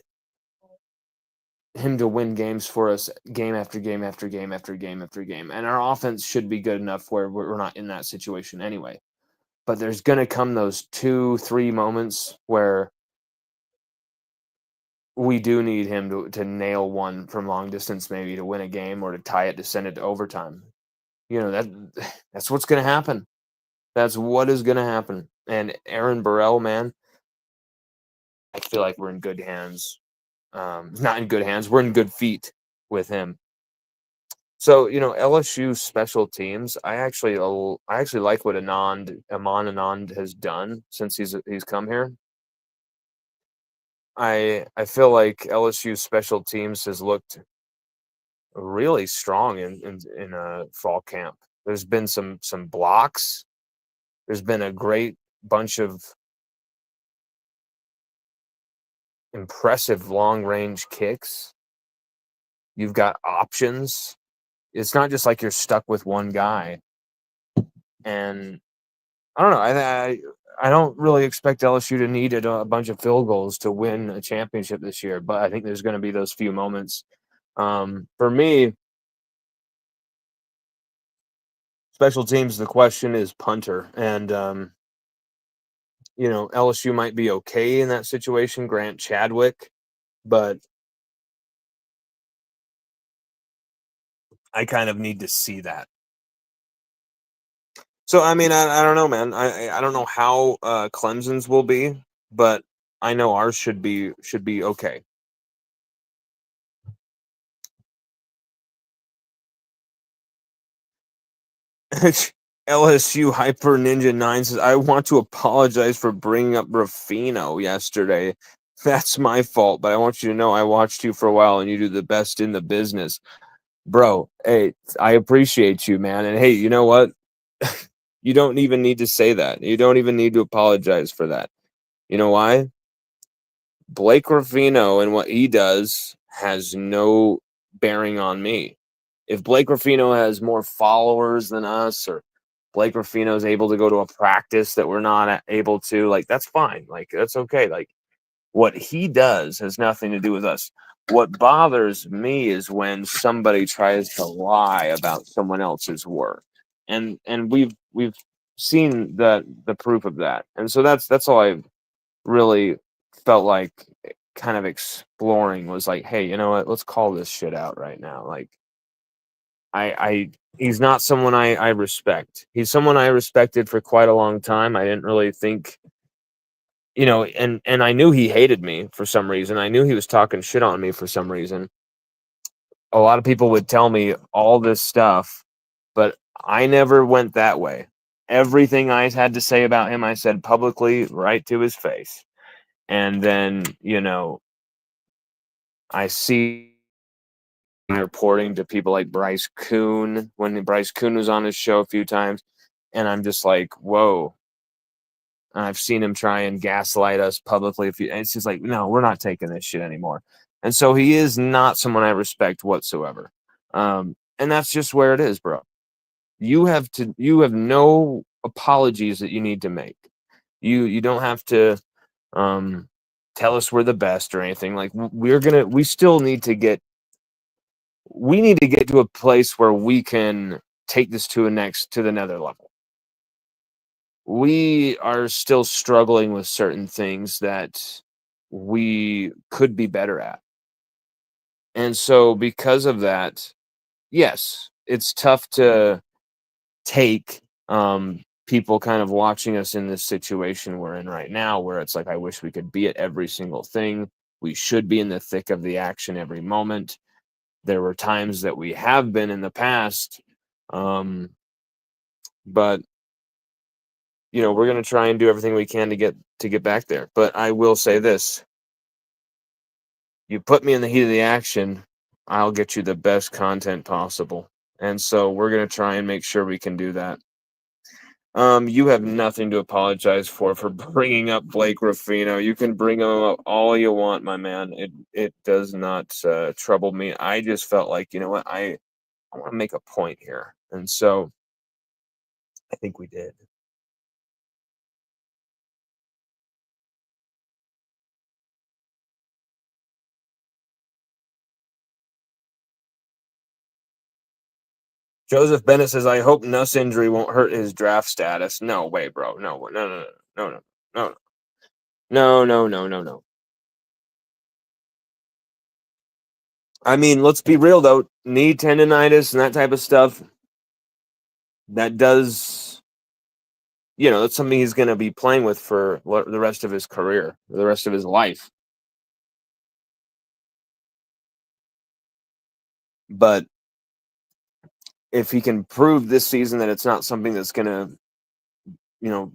him to win games for us game after game after game after game after game. And our offense should be good enough where we're not in that situation anyway. But there's going to come those 2-3 moments where we do need him to nail one from long distance, maybe to win a game or to tie it, to send it to overtime. That's what's going to happen. That's what is going to happen. And Aaron Burrell, man, I feel like we're in good hands. Not in good hands. We're in good feet with him. So, LSU special teams, I actually like what Amon Anand has done since he's come here. I feel like LSU special teams has looked really strong in fall camp. There's been some blocks. There's been a great bunch of impressive long range kicks. You've got options. It's not just like you're stuck with one guy. And I don't know. I don't really expect LSU to need a bunch of field goals to win a championship this year, but I think there's going to be those few moments. For me, special teams, the question is punter. And, LSU might be okay in that situation, Grant Chadwick, but I kind of need to see that. So, I mean, I don't know, man. I don't know how Clemson's will be, but I know ours should be okay. LSU Hyper Ninja 9 says, I want to apologize for bringing up Ruffino yesterday. That's my fault, but I want you to know I watched you for a while and you do the best in the business. Bro, hey, I appreciate you, man. And hey, you know what? You don't even need to say that. You don't even need to apologize for that. You know why? Blake Ruffino and what he does has no bearing on me. If Blake Ruffino has more followers than us, or Blake Ruffino is able to go to a practice that we're not able to, like, that's fine. Like, that's okay. Like, what he does has nothing to do with us. What bothers me is when somebody tries to lie about someone else's work. And we've seen the proof of that. And so that's all I really felt like kind of exploring was like, hey, you know what? Let's call this shit out right now. Like, I he's not someone I respect. He's someone I respected for quite a long time. I didn't really think, and I knew he hated me for some reason. I knew he was talking shit on me for some reason. A lot of people would tell me all this stuff, but I never went that way. Everything I had to say about him, I said publicly right to his face. And then, I see reporting to people like Bryce Coon when Bryce Coon was on his show a few times, and I'm just like, whoa. And I've seen him try and gaslight us publicly. And it's just like, no, we're not taking this shit anymore. And so he is not someone I respect whatsoever. And that's just where it is, bro. You have no apologies that you need to make. You don't have to um, tell us we're the best or anything. Like we still need to get to a place where we can take this to the nether level. We are still struggling with certain things that we could be better at. And so because of that, yes, it's tough to take people kind of watching us in this situation we're in right now, where it's like, I wish we could be at every single thing. We should be in the thick of the action every moment. There were times that we have been in the past, but we're going to try and do everything we can to get back there. But I will say this: you put me in the heat of the action, I'll get you the best content possible. And so we're going to try and make sure we can do that. You have nothing to apologize for bringing up Blake Ruffino. You can bring him up all you want, my man. It does not trouble me. I just felt like, you know what, I want to make a point here, and so I think we did. Joseph Bennett says, "I hope Nuss injury won't hurt his draft status." No way, bro. No, no, no, no, no, no, no, no, no, no, no. I mean, let's be real though. Knee tendonitis and that type of stuff, that does, that's something he's going to be playing with for the rest of his career, the rest of his life. But if he can prove this season that it's not something that's going to, you know,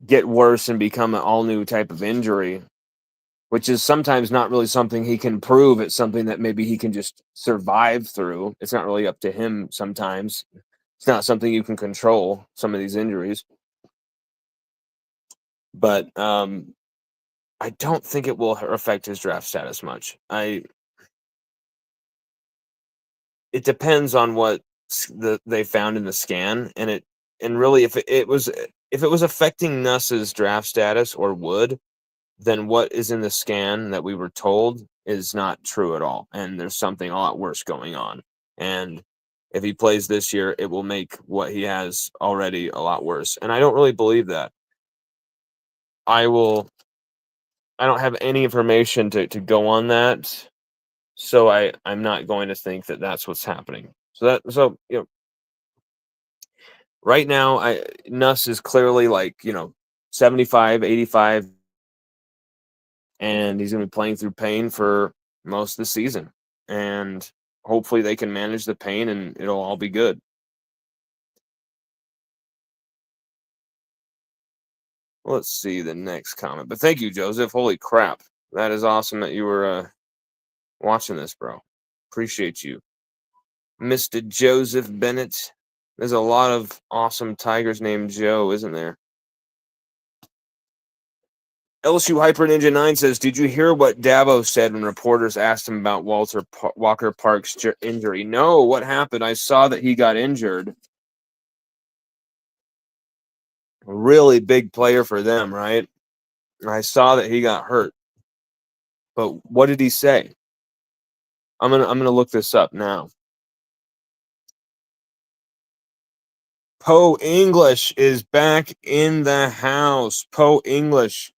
get worse and become an all new type of injury, which is sometimes not really something he can prove. It's something that maybe he can just survive through. It's not really up to him sometimes. It's not something you can control, some of these injuries. But I don't think it will affect his draft status much. It depends on what they found in the scan, and really if it was affecting Nuss's draft status or would, then what is in the scan that we were told is not true at all, and there's something a lot worse going on. And if he plays this year, it will make what he has already a lot worse. And I don't really believe that. I don't have any information to go on that, so I'm not going to think that that's what's happening. Right now, Nuss is clearly like 75, 85, and he's going to be playing through pain for most of the season. And hopefully they can manage the pain and it'll all be good. Let's see the next comment. But thank you, Joseph. Holy crap. That is awesome that you were watching this, bro. Appreciate you. Mr. Joseph Bennett. There's a lot of awesome Tigers named Joe, isn't there? LSU Hyper Ninja 9 says, "Did you hear what Dabo said when reporters asked him about Walker Park's injury?" No, what happened? I saw that he got injured. A really big player for them, right? I saw that he got hurt. But what did he say? I'm gonna look this up now. Poe English is back in the house. Poe English.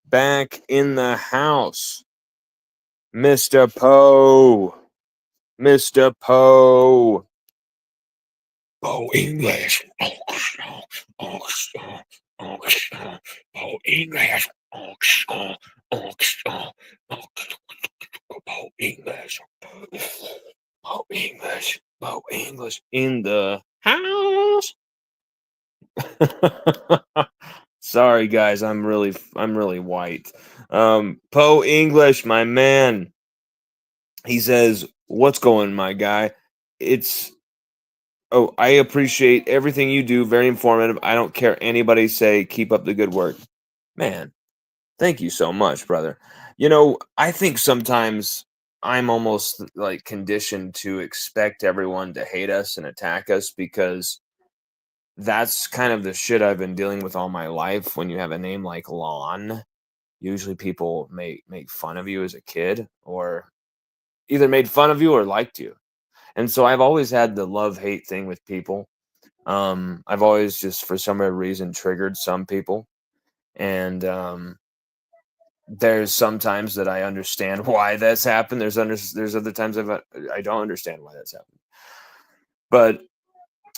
back in the house. Mr. Poe. Mr. Poe. Poe English. Poe English. Poe English. Poe English. Poe English in the house. Sorry guys, I'm really white. Poe English, my man. He says, "What's going, my guy? It's Oh, I appreciate everything you do. Very informative. I don't care anybody say. Keep up the good work." Man, thank you so much, brother. I think sometimes I'm almost like conditioned to expect everyone to hate us and attack us because that's kind of the shit I've been dealing with all my life. When you have a name like Lon, usually people make fun of you as a kid, or either made fun of you or liked you. And so I've always had the love-hate thing with people. I've always just, for some reason, triggered some people. And there's sometimes that I understand why that's happened. There's other times I don't understand why that's happened. But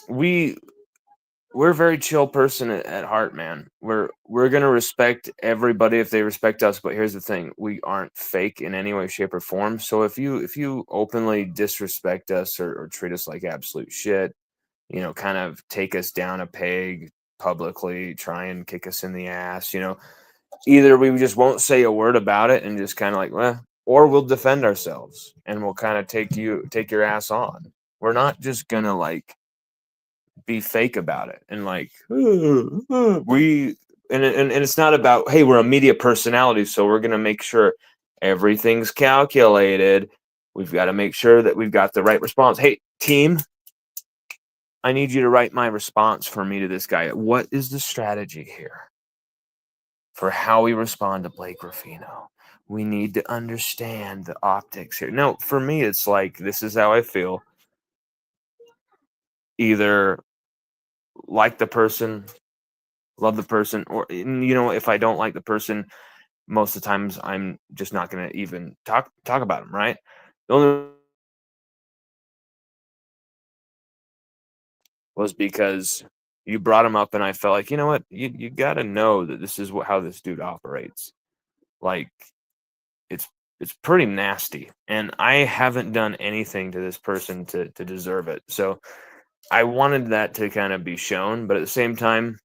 we're a very chill person at heart, man. We're gonna respect everybody if they respect us. But here's the thing: we aren't fake in any way, shape, or form. So if you openly disrespect us or treat us like absolute shit, kind of take us down a peg publicly, try and kick us in the ass, either we just won't say a word about it and just kind of like, well, or we'll defend ourselves and we'll kind of take your ass on. We're not just gonna like be fake about it and like we and it's not about, hey, we're a media personality, so we're gonna make sure everything's calculated. We've got to make sure that we've got the right response. Hey, team, I need you to write my response for me to this guy. What is the strategy here for how we respond to Blake Ruffino? We need to understand the optics here. No, for me, it's like, this is how I feel. Either like the person, love the person, or, if I don't like the person, most of the times I'm just not going to even talk about him, right? The only was because you brought him up and I felt like, you know what, you got to know that this is how this dude operates. Like, it's pretty nasty, and I haven't done anything to this person to deserve it. So I wanted that to kind of be shown, but at the same time,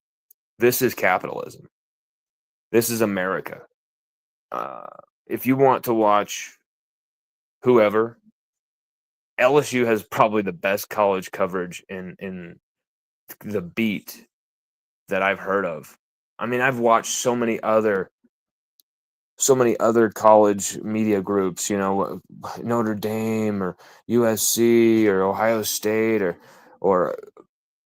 this is capitalism. This is America. If you want to watch whoever, LSU has probably the best college coverage in the beat that I've heard of. I mean, I've watched so many other college media groups, Notre Dame or USC or Ohio State or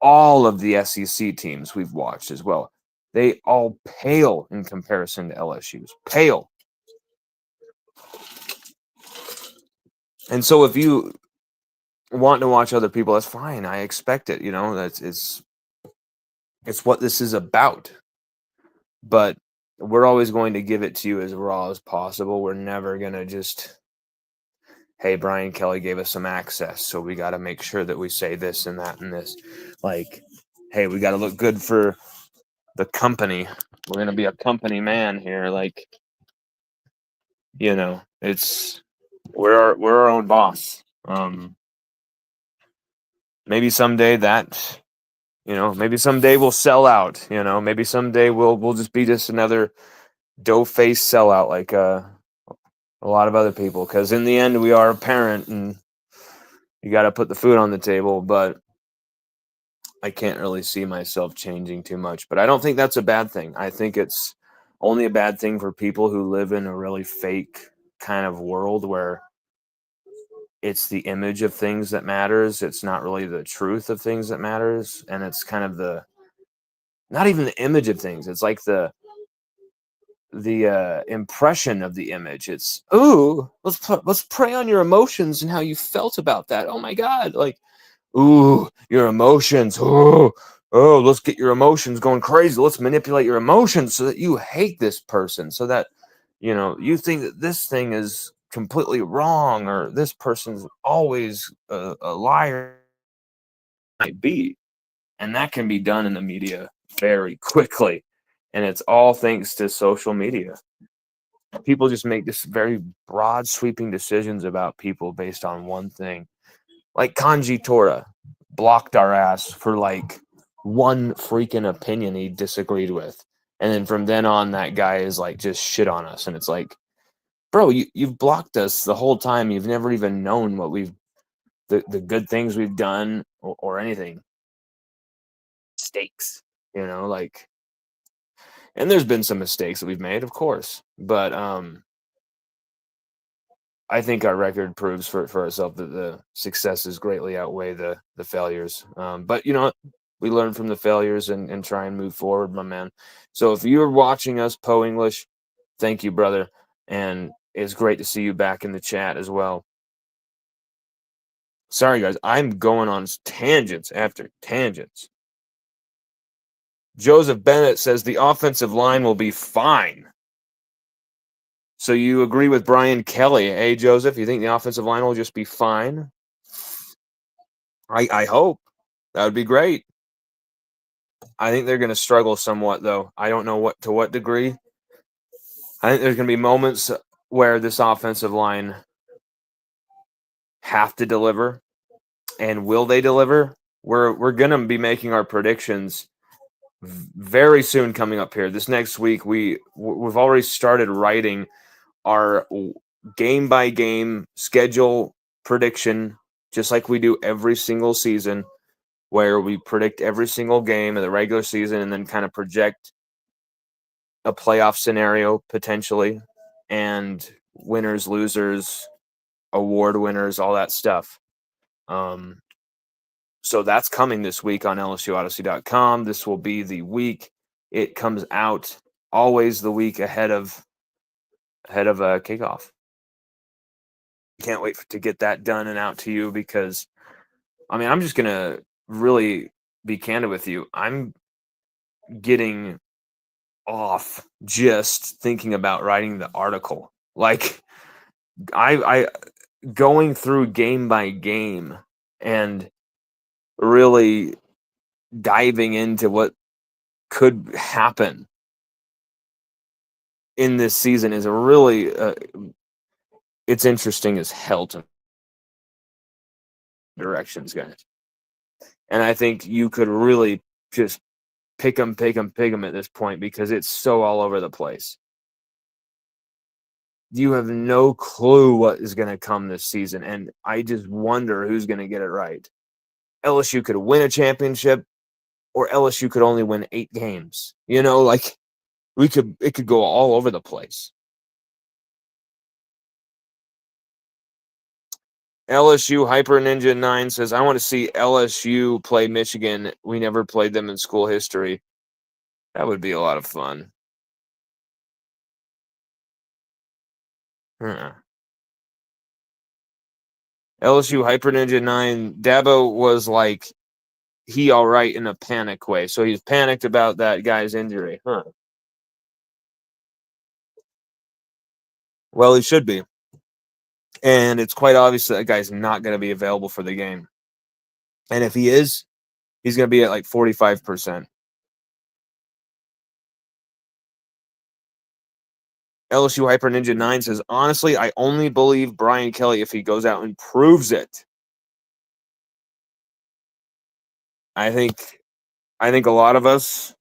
all of the SEC teams we've watched as well. They all pale in comparison to LSU's. Pale. And so if you want to watch other people, that's fine. I expect it. It's what this is about. But we're always going to give it to you as raw as possible. We're never going to just, hey, Brian Kelly gave us some access, so we got to make sure that we say this and that and this. Like, hey, we got to look good for the company. We're going to be a company man here. Like, it's we're our own boss. Maybe someday maybe someday we'll sell out. Maybe someday we'll just be just another dough-faced sellout like a lot of other people. Because in the end, we are a parent, and you got to put the food on the table. But I can't really see myself changing too much. But I don't think that's a bad thing. I think it's only a bad thing for people who live in a really fake kind of world where it's the image of things that matters. It's not really the truth of things that matters. And it's kind of not even the image of things. It's like the impression of the image. It's, ooh, let's prey on your emotions and how you felt about that. Oh my God. Like, ooh, your emotions. Ooh, oh, let's get your emotions going crazy. Let's manipulate your emotions so that you hate this person, so that you think that this thing is completely wrong or this person's always a liar. Might be, and that can be done in the media very quickly, and it's all thanks to social media. People just make this very broad sweeping decisions about people based on one thing. Like Kanji Tora blocked our ass for like one freaking opinion he disagreed with. And then from then on, that guy is like just shit on us. And it's like, bro, you've blocked us the whole time. You've never even known what the good things we've done or anything. Mistakes, like, and there's been some mistakes that we've made, of course. But I think our record proves for ourselves that the successes greatly outweigh the failures. But you know what? We learn from the failures and try and move forward, my man. So if you're watching us, Poe English, thank you, brother. And it's great to see you back in the chat as well. Sorry, guys. I'm going on tangents after tangents. Joseph Bennett says the offensive line will be fine. So you agree with Brian Kelly, eh, Joseph? You think the offensive line will just be fine? I hope. That would be great. I think they're going to struggle somewhat, though. I don't know to what degree. I think there's going to be moments where this offensive line have to deliver, and will they deliver? We're going to be making our predictions very soon coming up here. This next week, we've already started writing our game by game schedule prediction, just like we do every single season, where we predict every single game of the regular season and then kind of project a playoff scenario potentially, and winners, losers, award winners, all that stuff. So that's coming this week on LSUODYSSEY.com. This will be the week it comes out, always the week ahead of kickoff. Can't wait to get that done and out to you, because I'm just gonna really be candid with you. I'm getting off just thinking about writing the article. Like, I going through game by game and really diving into what could happen in this season is a really it's interesting as hell to directions, guys. And I think you could really just pick them at this point, because it's so all over the place. You have no clue what is going to come this season, and I just wonder who's going to get it right. LSU could win a championship, or LSU could only win 8 games. Like, it could go all over the place. LSU Hyper Ninja 9 says, I want to see LSU play Michigan. We never played them in school history. That would be a lot of fun. LSU Hyper Ninja 9, Dabo was like, he all right in a panic way. So he's panicked about that guy's injury. Well, he should be. And it's quite obvious that guy's not going to be available for the game. And if he is, he's going to be at like 45%. LSU Hyper Ninja 9 says, honestly, I only believe Brian Kelly if he goes out and proves it. I think a lot of us,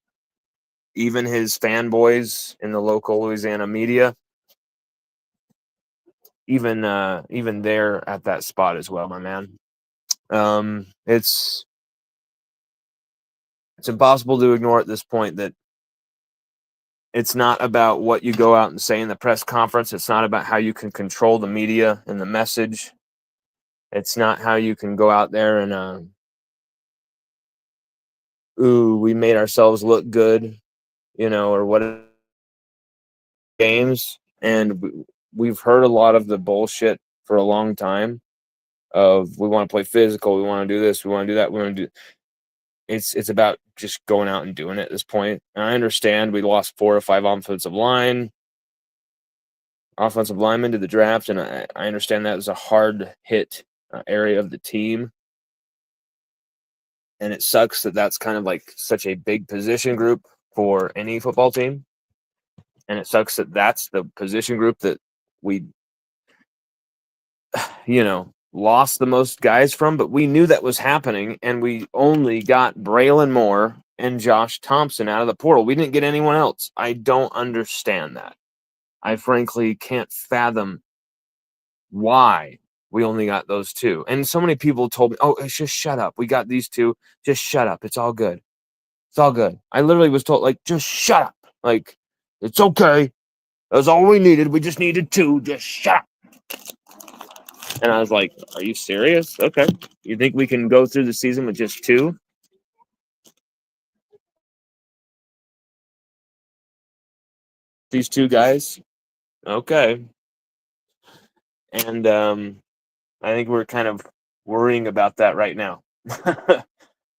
even his fanboys in the local Louisiana media, even they're at that spot as well, my man. It's impossible to ignore at this point that it's not about what you go out and say in the press conference. It's not about how you can control the media and the message. It's not how you can go out there and we made ourselves look good, or what games. And we've heard a lot of the bullshit for a long time of, we want to play physical, we want to do this, we want to do that, we want to do. It's about just going out and doing it at this point. And I understand we lost 4 or 5 offensive linemen to the draft, and I understand that was a hard hit area of the team. And it sucks that that's kind of like such a big position group for any football team. And it sucks that that's the position group that we, lost the most guys from, but we knew that was happening, and we only got Braylon Moore and Josh Thompson out of the portal. We didn't get anyone else. I don't understand that. I frankly can't fathom why we only got those two. And so many people told me, oh, it's just shut up. We got these two. Just shut up. It's all good. It's all good. I literally was told, like, just shut up. Like, it's okay. That's all we needed. We just needed 2. Just shut up. And I was like, are you serious? Okay. You think we can go through the season with just 2? These 2 guys? Okay. And I think we're kind of worrying about that right now.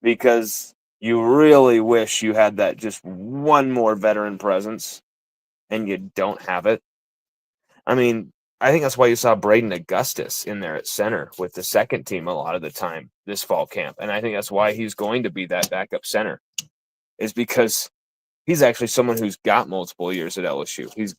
Because you really wish you had that just one more veteran presence, and you don't have it. I mean, I think that's why you saw Braden Augustus in there at center with the second team a lot of the time this fall camp. And I think that's why he's going to be that backup center, is because he's actually someone who's got multiple years at LSU.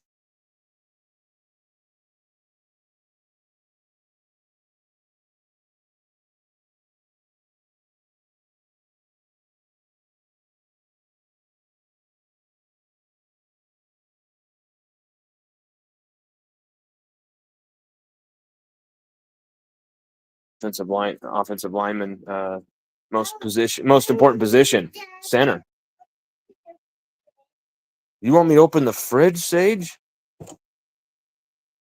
Offensive lineman, most important position, center. You want me to open the fridge, Sage?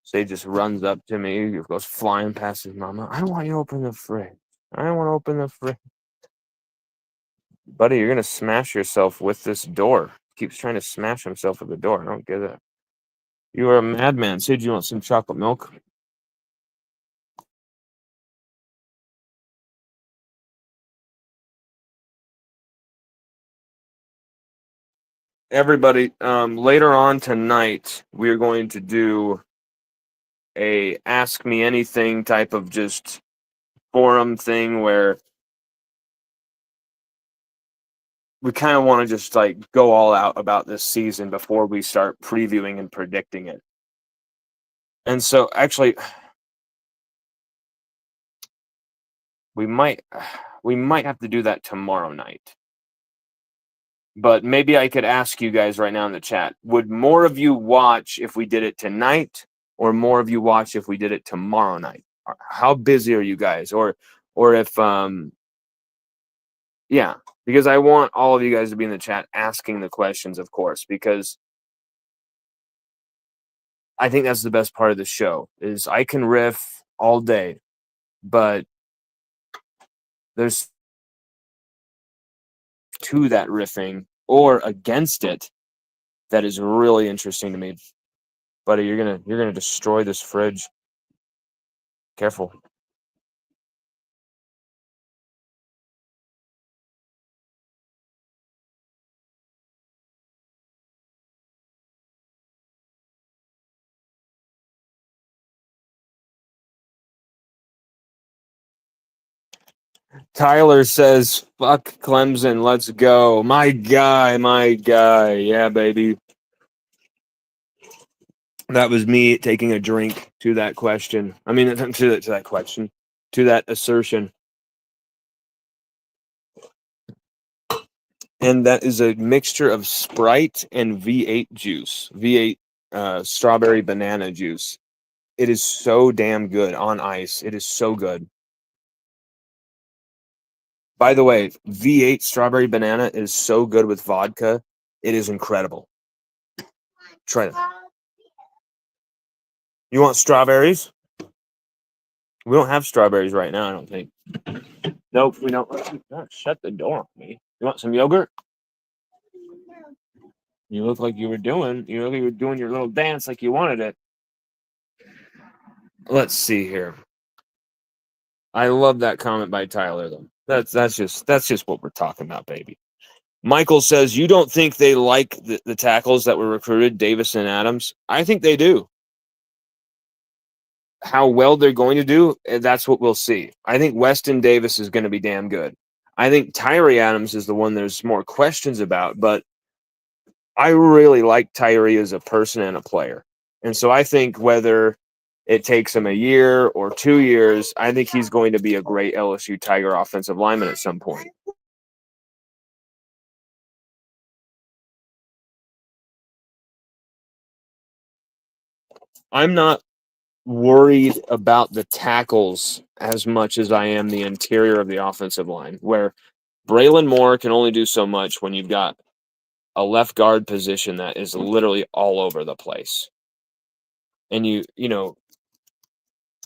Sage just runs up to me, goes flying past his mama. I don't want you to open the fridge. I don't want to open the fridge. Buddy, you're going to smash yourself with this door. Keeps trying to smash himself with the door. I don't get it. You are a madman. Sage, you want some chocolate milk? Everybody, later on tonight, we're going to do a Ask Me Anything type of just forum thing where we kind of want to just like go all out about this season before we start previewing and predicting it. And so actually we might have to do that tomorrow night. But maybe I could ask you guys right now in the chat, would more of you watch if we did it tonight, or more of you watch if we did it tomorrow night? How busy are you guys? Or if yeah, because I want all of you guys to be in the chat asking the questions, of course, because I think that's the best part of the show is I can riff all day, but there's to that riffing or against it that is really interesting to me. Buddy, you're gonna destroy this fridge. Careful. Tyler says, fuck Clemson, let's go. My guy. Yeah, baby. That was me taking a drink to that question. I mean, to that question, to that assertion. And that is a mixture of Sprite and V8 juice, V8 strawberry banana juice. It is so damn good on ice. It is so good. By the way, V8 strawberry banana is so good with vodka. It is incredible. Try it. You want strawberries? We don't have strawberries right now, I don't think. Nope, we don't. Shut the door on me. You want some yogurt? You look like you were doing your little dance like you wanted it. Let's see here. I love that comment by Tyler, though. That's just what we're talking about, baby. Michael says, you don't think they like the tackles that were recruited, Davis and Adams? I think they do. How well they're going to do, that's what we'll see. I think Weston Davis is going to be damn good. I think Tyree Adams is the one there's more questions about, but I really like Tyree as a person and a player. And so I think whether it takes him a year or 2 years, I think he's going to be a great LSU Tiger offensive lineman at some point. I'm not worried about the tackles as much as I am the interior of the offensive line, where Braylon Moore can only do so much when you've got a left guard position that is literally all over the place. And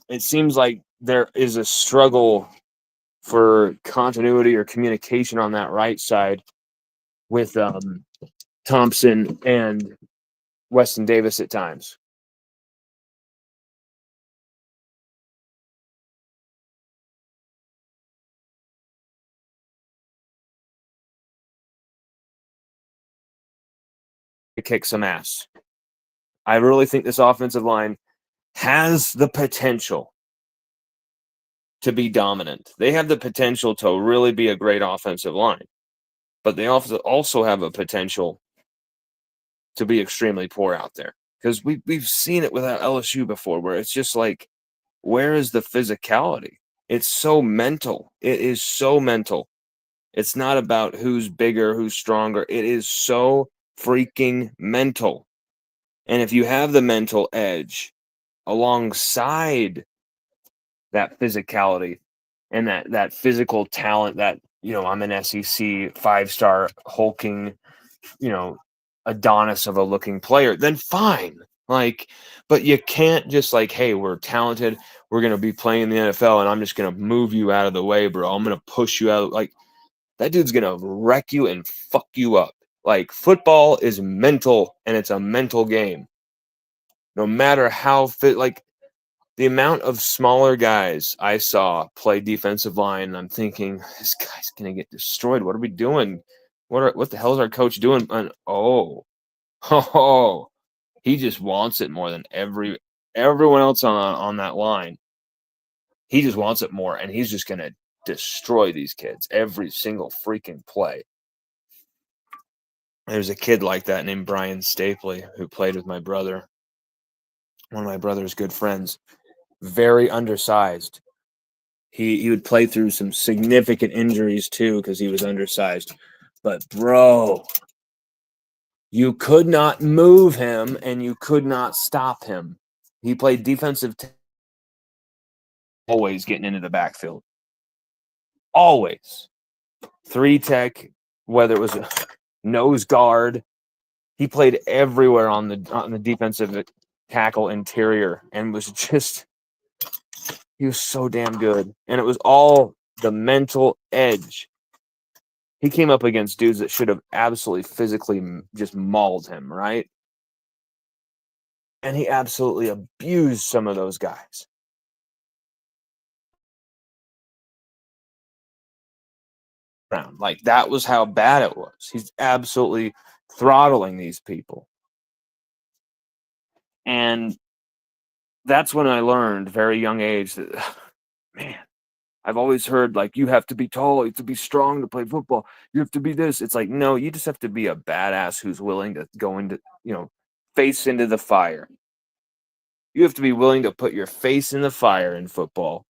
it seems like there is a struggle for continuity or communication on that right side with Thompson and Weston Davis at times. To kick some ass. I really think this offensive line has the potential to be dominant. They have the potential to really be a great offensive line, but they also have a potential to be extremely poor out there, because we've seen it with LSU before, where it's just like, where is the physicality? It's so mental. It is so mental. It's not about who's bigger, who's stronger. It is so freaking mental. And if you have the mental edge alongside that physicality and that physical talent, that I'm an SEC 5-star hulking, you know, Adonis of a looking player, then fine. Like, but you can't just like, hey, we're talented, we're gonna be playing in the NFL, and I'm just gonna move you out of the way, bro. I'm gonna push you out. Like, that dude's gonna wreck you and fuck you up. Like, football is mental, and it's a mental game. No matter how fit, like, the amount of smaller guys I saw play defensive line, I'm thinking, this guy's gonna get destroyed. What are we doing? What the hell is our coach doing? And oh, he just wants it more than everyone else on that line. He just wants it more, and he's just gonna destroy these kids every single freaking play. There's a kid like that named Brian Stapley who played with my brother, one of my brother's good friends. Very undersized. He would play through some significant injuries too because he was undersized. But bro, you could not move him and you could not stop him. He played defensive always getting into the backfield. Always. 3 tech, whether it was a nose guard, he played everywhere on the defensive tackle interior, and he was so damn good. And it was all the mental edge. He came up against dudes that should have absolutely physically just mauled him, right? And he absolutely abused some of those guys. Like, that was how bad it was. He's absolutely throttling these people. And that's when I learned, very young age, that, man, I've always heard, like, you have to be tall, you have to be strong to play football. You have to be this. It's like, no, you just have to be a badass who's willing to go into, face into the fire. You have to be willing to put your face in the fire in football.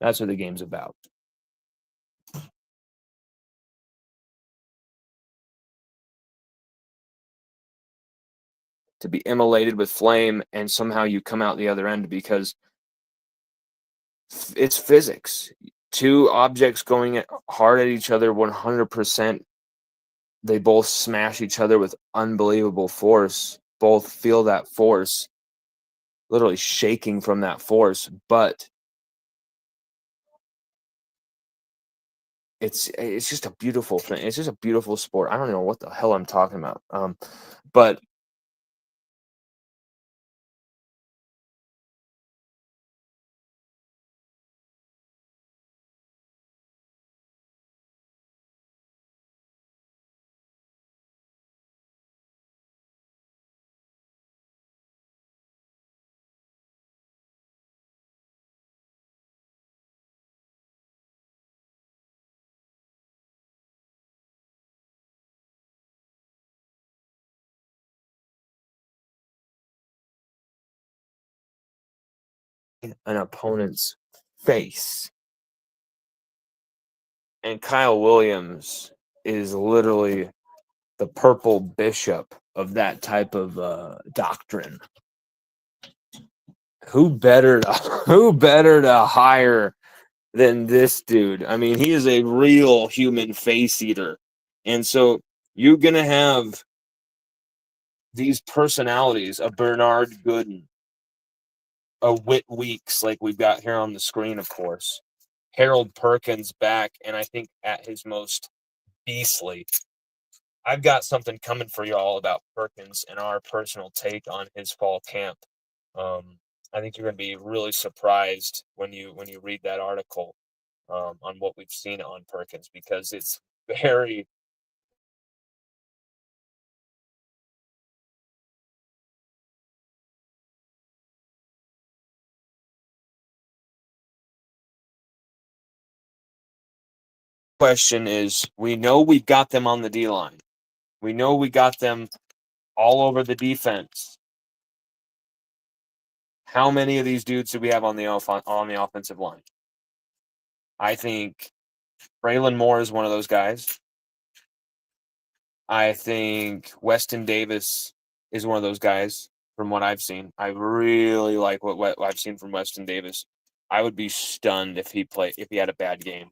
That's what the game's about. To be immolated with flame, and somehow you come out the other end, because it's physics. Two objects going hard at each other 100%. They both smash each other with unbelievable force. Both feel that force, literally shaking from that force. But it's just a beautiful thing. It's just a beautiful sport. I don't know what the hell I'm talking about. But an opponent's face. And Kyle Williams is literally the purple bishop of that type of doctrine. Who better to hire than this dude? I mean, he is a real human face eater. And so you're going to have these personalities, a Bernard Gooden, a Whit Weeks, like we've got here on the screen, of course. Harold Perkins back, and I think at his most beastly. I've got something coming for y'all about Perkins and our personal take on his fall camp. I think you're going to be really surprised when you read that article on what we've seen on Perkins, because it's very. Question is, we know we've got them on the D-line. We know we got them all over the defense. How many of these dudes do we have on the offensive line? I think Braylon Moore is one of those guys. I think Weston Davis is one of those guys from what I've seen. I really like what I've seen from Weston Davis. I would be stunned if he had a bad game.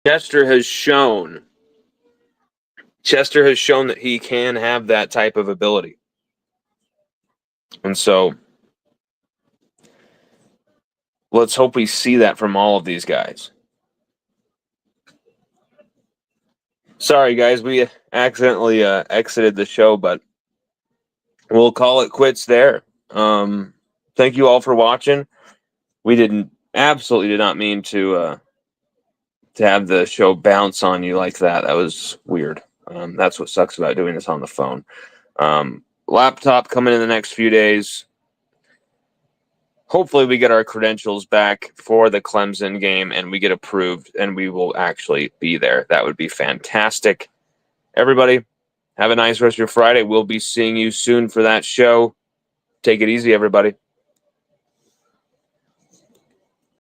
Chester has shown that he can have that type of ability. And so let's hope we see that from all of these guys. Sorry, guys, we accidentally exited the show, but we'll call it quits there. Thank you all for watching. We absolutely did not mean to have the show bounce on you like that. That was weird. That's what sucks about doing this on the phone. Laptop coming in the next few days. Hopefully we get our credentials back for the Clemson game and we get approved and we will actually be there. That would be fantastic. Everybody, have a nice rest of your Friday. We'll be seeing you soon for that show. Take it easy, everybody.